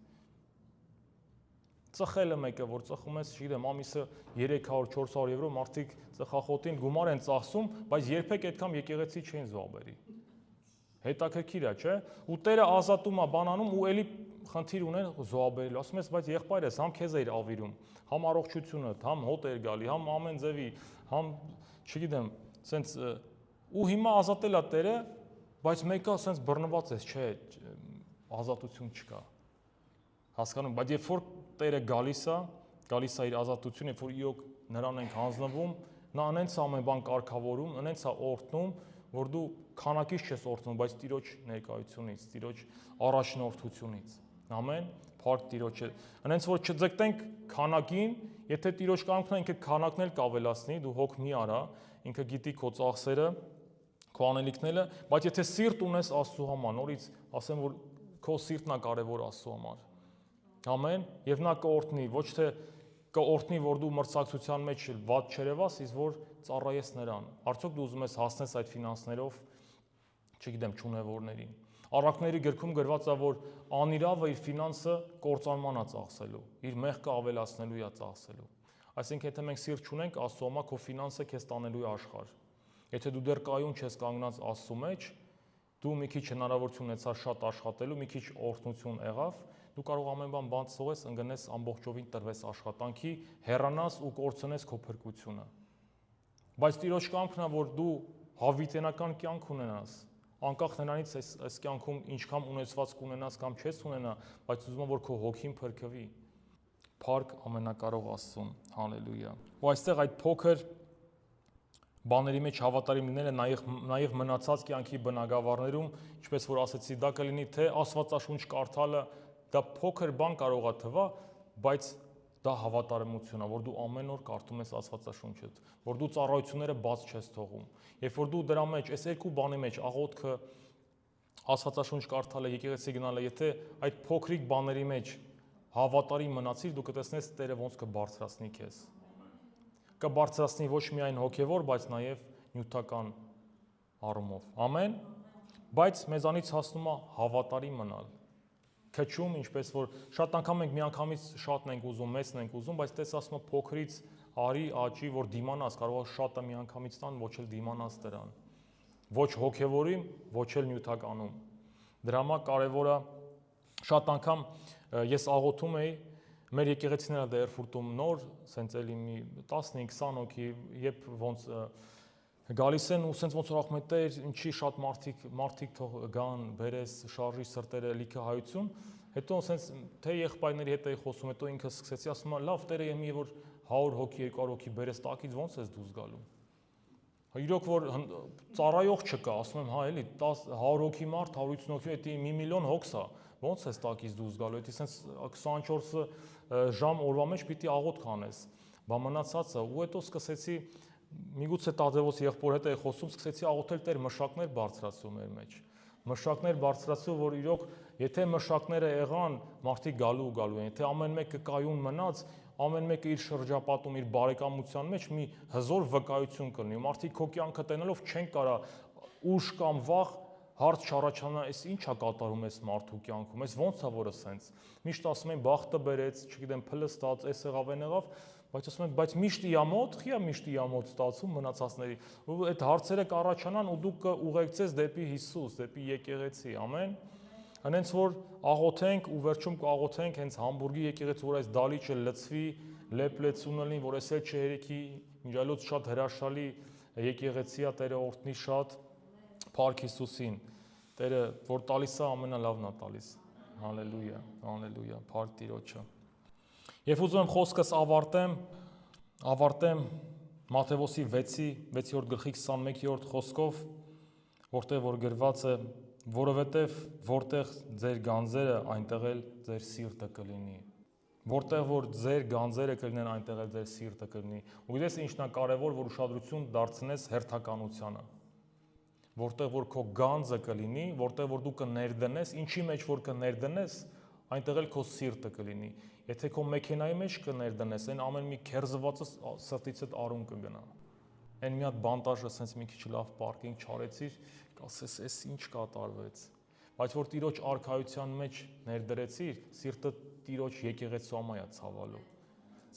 Speaker 1: Ծխելը մեկը, որ ծխում ես, չգիտեմ, ամիսը 300-400 եվրո մարդիկ ծխախոտին գումար են ծախսում, բայց երբեք այդքան եկեղեցի չէին զոհաբերի։ Հետաքրքիր է, չէ՞։ Ու Տերը ազատում է բանանում ու էլի խնդիր ունեն զոհաբերելու։ Ասում ես, բայց եղբայրս համ քեզ էիր ավիրում, համ առողջությունդ, համ հոտ էր գալի, համ ամեն ձևի, համ, չգիտեմ, սենց ու հիմա ազատել է Տերը, բայց մեկը սենց բռնված ես, չէ, ազատություն չկա։ Հասկանում, բայց երբ որ Տերը գալիս է իր ազատությունը, երբ որ իոք նրան ենք հանձնվում, նա անենց ամեն բան կարգավորում, անենց է օրհնում, որ դու քանակից չես օրհնում, բայց Տիրոջ ներկայությունից, Տիրոջ առաջնորդությունից։ Ամեն, փառք Տիրոջը։ Անենց որ չձգտենք քանակին, եթե Տիրոջ կամքն է ինքը քանակն էլ կավելացնի, դու հոգ մի արա, ինքը գիտի քո ծախսերը, քո անելիքները, բայց եթե սիրտ ունես Աստծո համար, նորից ասեմ, որ քո սիրտն է կարևոր Աստծո համար։ Ամեն, եւ նա կօրհնի, ոչ թե կօրհնի, որ դու մրցակցության մեջ վատ չերևաս, իսկ որ ծառայես նրան։ Արդյոք դու ուզում ես հասնես այդ ֆինանսներով, չգիտեմ, չունևորներին։ Առակների գրքում գրված է, որ անիրավը իր ֆինանսը կործանման է ծախսելու, իր մեղքը ավելացնելու է ծախսելու։ Այսինքն, եթե մենք սիրտ չունենք Աստծո համար, քո ֆինանսը քեզ տանելու է աշխարհ։ Եթե դու դեռ կայուն չես կանգնած Աստծո մեջ, դու մի քիչ հնարավորություն ունեցար շատ աշխատելու, մի քիչ օրհնություն եղավ, դու կարող ամեն բան բաց թողես, ընկնես ամբողջովին տրվես աշխատանքի, հեռանաս ու կորցնես քո փրկությունը։ Բայց Տիրոջ կամքն է, որ դու հավիտենական կյանք ունենաս, անկախ նրանից այս կյանքում ինչքան ունեցված կունենաս կամ չես ունենա, բայց ուզում եմ, որ քո հոգին փրկվի։ Փառք ամենակարող Աստծուն, հալելույա։ Ու այստեղ այդ փոքր բաների մեջ հավատարիմ լինելը նաև մնացած կյանքի բնագավառներում, ինչպես որ ասեցի, դա կլինի թե Աստվածաշունչ կարդալը, դա փոքր բան կարող է թվա, բայց դա հավատարմություն է, որ դու ամեն օր կարդում ես Աստվածաշունչը, որ դու ծառայությունները բաց չես թողում։ Երբ որ դու դրա մեջ, այս երկու բանի մեջ, աղոթքը, Աստվածաշունչ կարդալը, եկեղեցի գնալը, եթե այդ փոքրիկ բաների մեջ հավատարիմ մնացիր, դու կտեսնես Տերը ոնց կբարձրացնի քեզ։ Կբարձրացնի ոչ միայն հոգևոր, բայց նաև նյութական առումով։ Ամեն։ Բայց մեզանից հասնում է հավատարիմ մնալ։ Քչում, ինչպես որ շատ անգամ մենք միանգամից շատն ենք ուզում, մեծն ենք ուզում, բայց Տես ասում է փոքրից արի, աճի, որ դիմանաս, կարող է շատը միանգամից տան, ոչ էլ դիմանաս դրան։ Ոչ հոգևորին, ոչ էլ նյութականում։ Դրա համար կարևոր է շատ անգամ ես աղոթում էի, Մեր եկեղեցիները դեռ Էրֆուրտում նոր, սենց էլի մի 15-20 հոգի, երբ ոնց գալիս են ու սենց ոնց որ ախմետ Տեր, ինչի շատ մարդիկ թող գան, բերես, շարժի սրտերը լիքը հայություն, հետո սենց թե եղբայրների հետ էի խոսում, հետո ինքը սկսեցի ասում եմ, լավ Տերը եմի որ 100 հոգի, 200 հոգի բերես տակից ոնց ես դուրս գալու։ Իրոք որ ծառայող չկա, ասում եմ, հա էլի 100 հոգի մարդ, 150 հոգի, դա 1 միլիոն հոգս է, ոնց ես տակից դուրս գալու, դա սենց 24 ժամ օրվա մեջ պիտի աղոթք անես, բա մնացածը, ու հետո սկսեցի միգուցե Տադևոս եղբոր հետ էի խոսում, սկսեցի աղոթել Տեր մշակներ բարձրացու մեր մեջ, մշակներ բարձրացու, որ իրոք եթե մշակները եղան, մարդիկ գալու են, եթե ամեն մեկը կայուն մնաց, ամեն մեկը իր շրջապատում, իր բարեկամության մեջ մի հզոր վկայություն կլինի, մարդիկ քո կյանքը տենելով չեն կարա ուշ կամ վաղ հարց չառաջանա, այս ի՞նչ է կատարում այս մարդու կյանքում, այս ո՞նց է որը սենց։ Միշտ ասում են բախտը բերեց, չգիտեմ, փլը ստաց, էս եղավ, այն եղավ, բայց ասում են, բայց միշտ իամոտ, խիա միշտ իամոտ ստացում մնացածների։ Ու այդ հարցերը կառաջանան ու դուք կուղեկցես դեպի Հիսուս, դեպի եկեղեցի, ամեն։ Հենց որ աղոթենք ու վերջում կաղոթենք հենց Համբուրգի եկեղեցի, որ այս դալիճը լցվի, լեփլեցունը լինի, որ էս էլ չհերիքի, միջալոց շատ հրաշալի եկեղեցի է, Տերը օրհնի շատ, Փառք Հիսուսին, Տերը որ տալիս է ամենալավն է տալիս։ Հալելույա, հալելույա, Փառք Տիրոջը։ Եվ ուզում եմ խոսքս ավարտեմ Մատթեոսի 6-րդ գլխի 21-րդ խոսքով, որտեղ որ գրված է, որովհետև որտեղ ձեր գանձերը, այնտեղ էլ ձեր սիրտը կլինի։ Որտեղ որ ձեր գանձերը կլինեն, այնտեղ էլ ձեր սիրտը կլինի։ Ու գիտես ինչն է կարևոր, որ ուշադրություն դարձնես հերթականությանը։ Որտեղ որ քո գանձը կլինի, որտեղ որ դու կներդնես, ինչի մեջ որ կներդնես, այնտեղ էլ քո սիրտը կլինի։ Եթե քո մեքենայի մեջ կներդնես, այն ամեն մի քերզվածը սրտիցդ արուն կգնա։ Այն մի հատ բանտաժը սենց մի քիչ լավ պարկինգ չարեցիր, կասես, էս ինչ կատարվեց։ Բայց որ Տիրոջ արքայության մեջ ներդրեցիր, սիրտը Տիրոջ եկեղեցու ամա է ցավալու։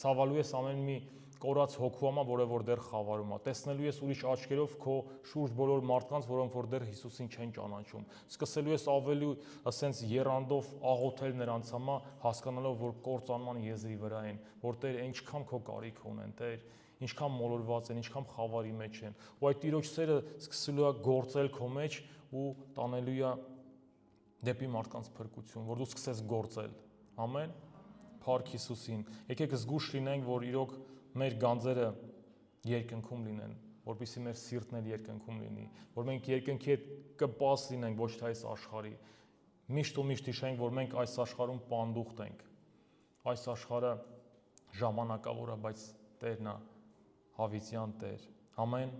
Speaker 1: Ցավալու ես ամեն մի կորած հոգու ամա, որը որ դեռ խավարում է։ Տեսնելու ես ուրիշ աչքերով քո շուրջ բոլոր մարդկանց, որոնք որ դեռ Հիսուսին չեն ճանաչում։ Սկսելու ես ավելի ասենց երանդով աղոթել նրանց համա, հասկանալով, որ կործանման եզրի վրա են, որ Տեր ինչքան քո կարիք ունեն, Տեր, ինչքան մոլորված են, ինչքան խավարի մեջ են։ Ու այդ Տիրոջ սերը սկսելու է գործել քո մեջ ու տանելու է դեպի մարդկանց փրկություն, որ դու սկսես գործել։ Ամեն։ Փառք Հիսուսին։ Եկեք զգուշ լինենք, որ իրոք մեր գանձերը երկնքում լինեն, որպեսզի մեր սիրտն էլ երկնքում լինի, որ մենք երկնքի հետ կպաս լինենք, ոչ թե այս աշխարհի։ Միշտ ու միշտ հիշենք, որ մենք այս աշխարհում պանդուխտ ենք։ Այս աշխարհը ժամանակավոր է, բայց Տերն է հավիտյան Տեր։ Ամեն։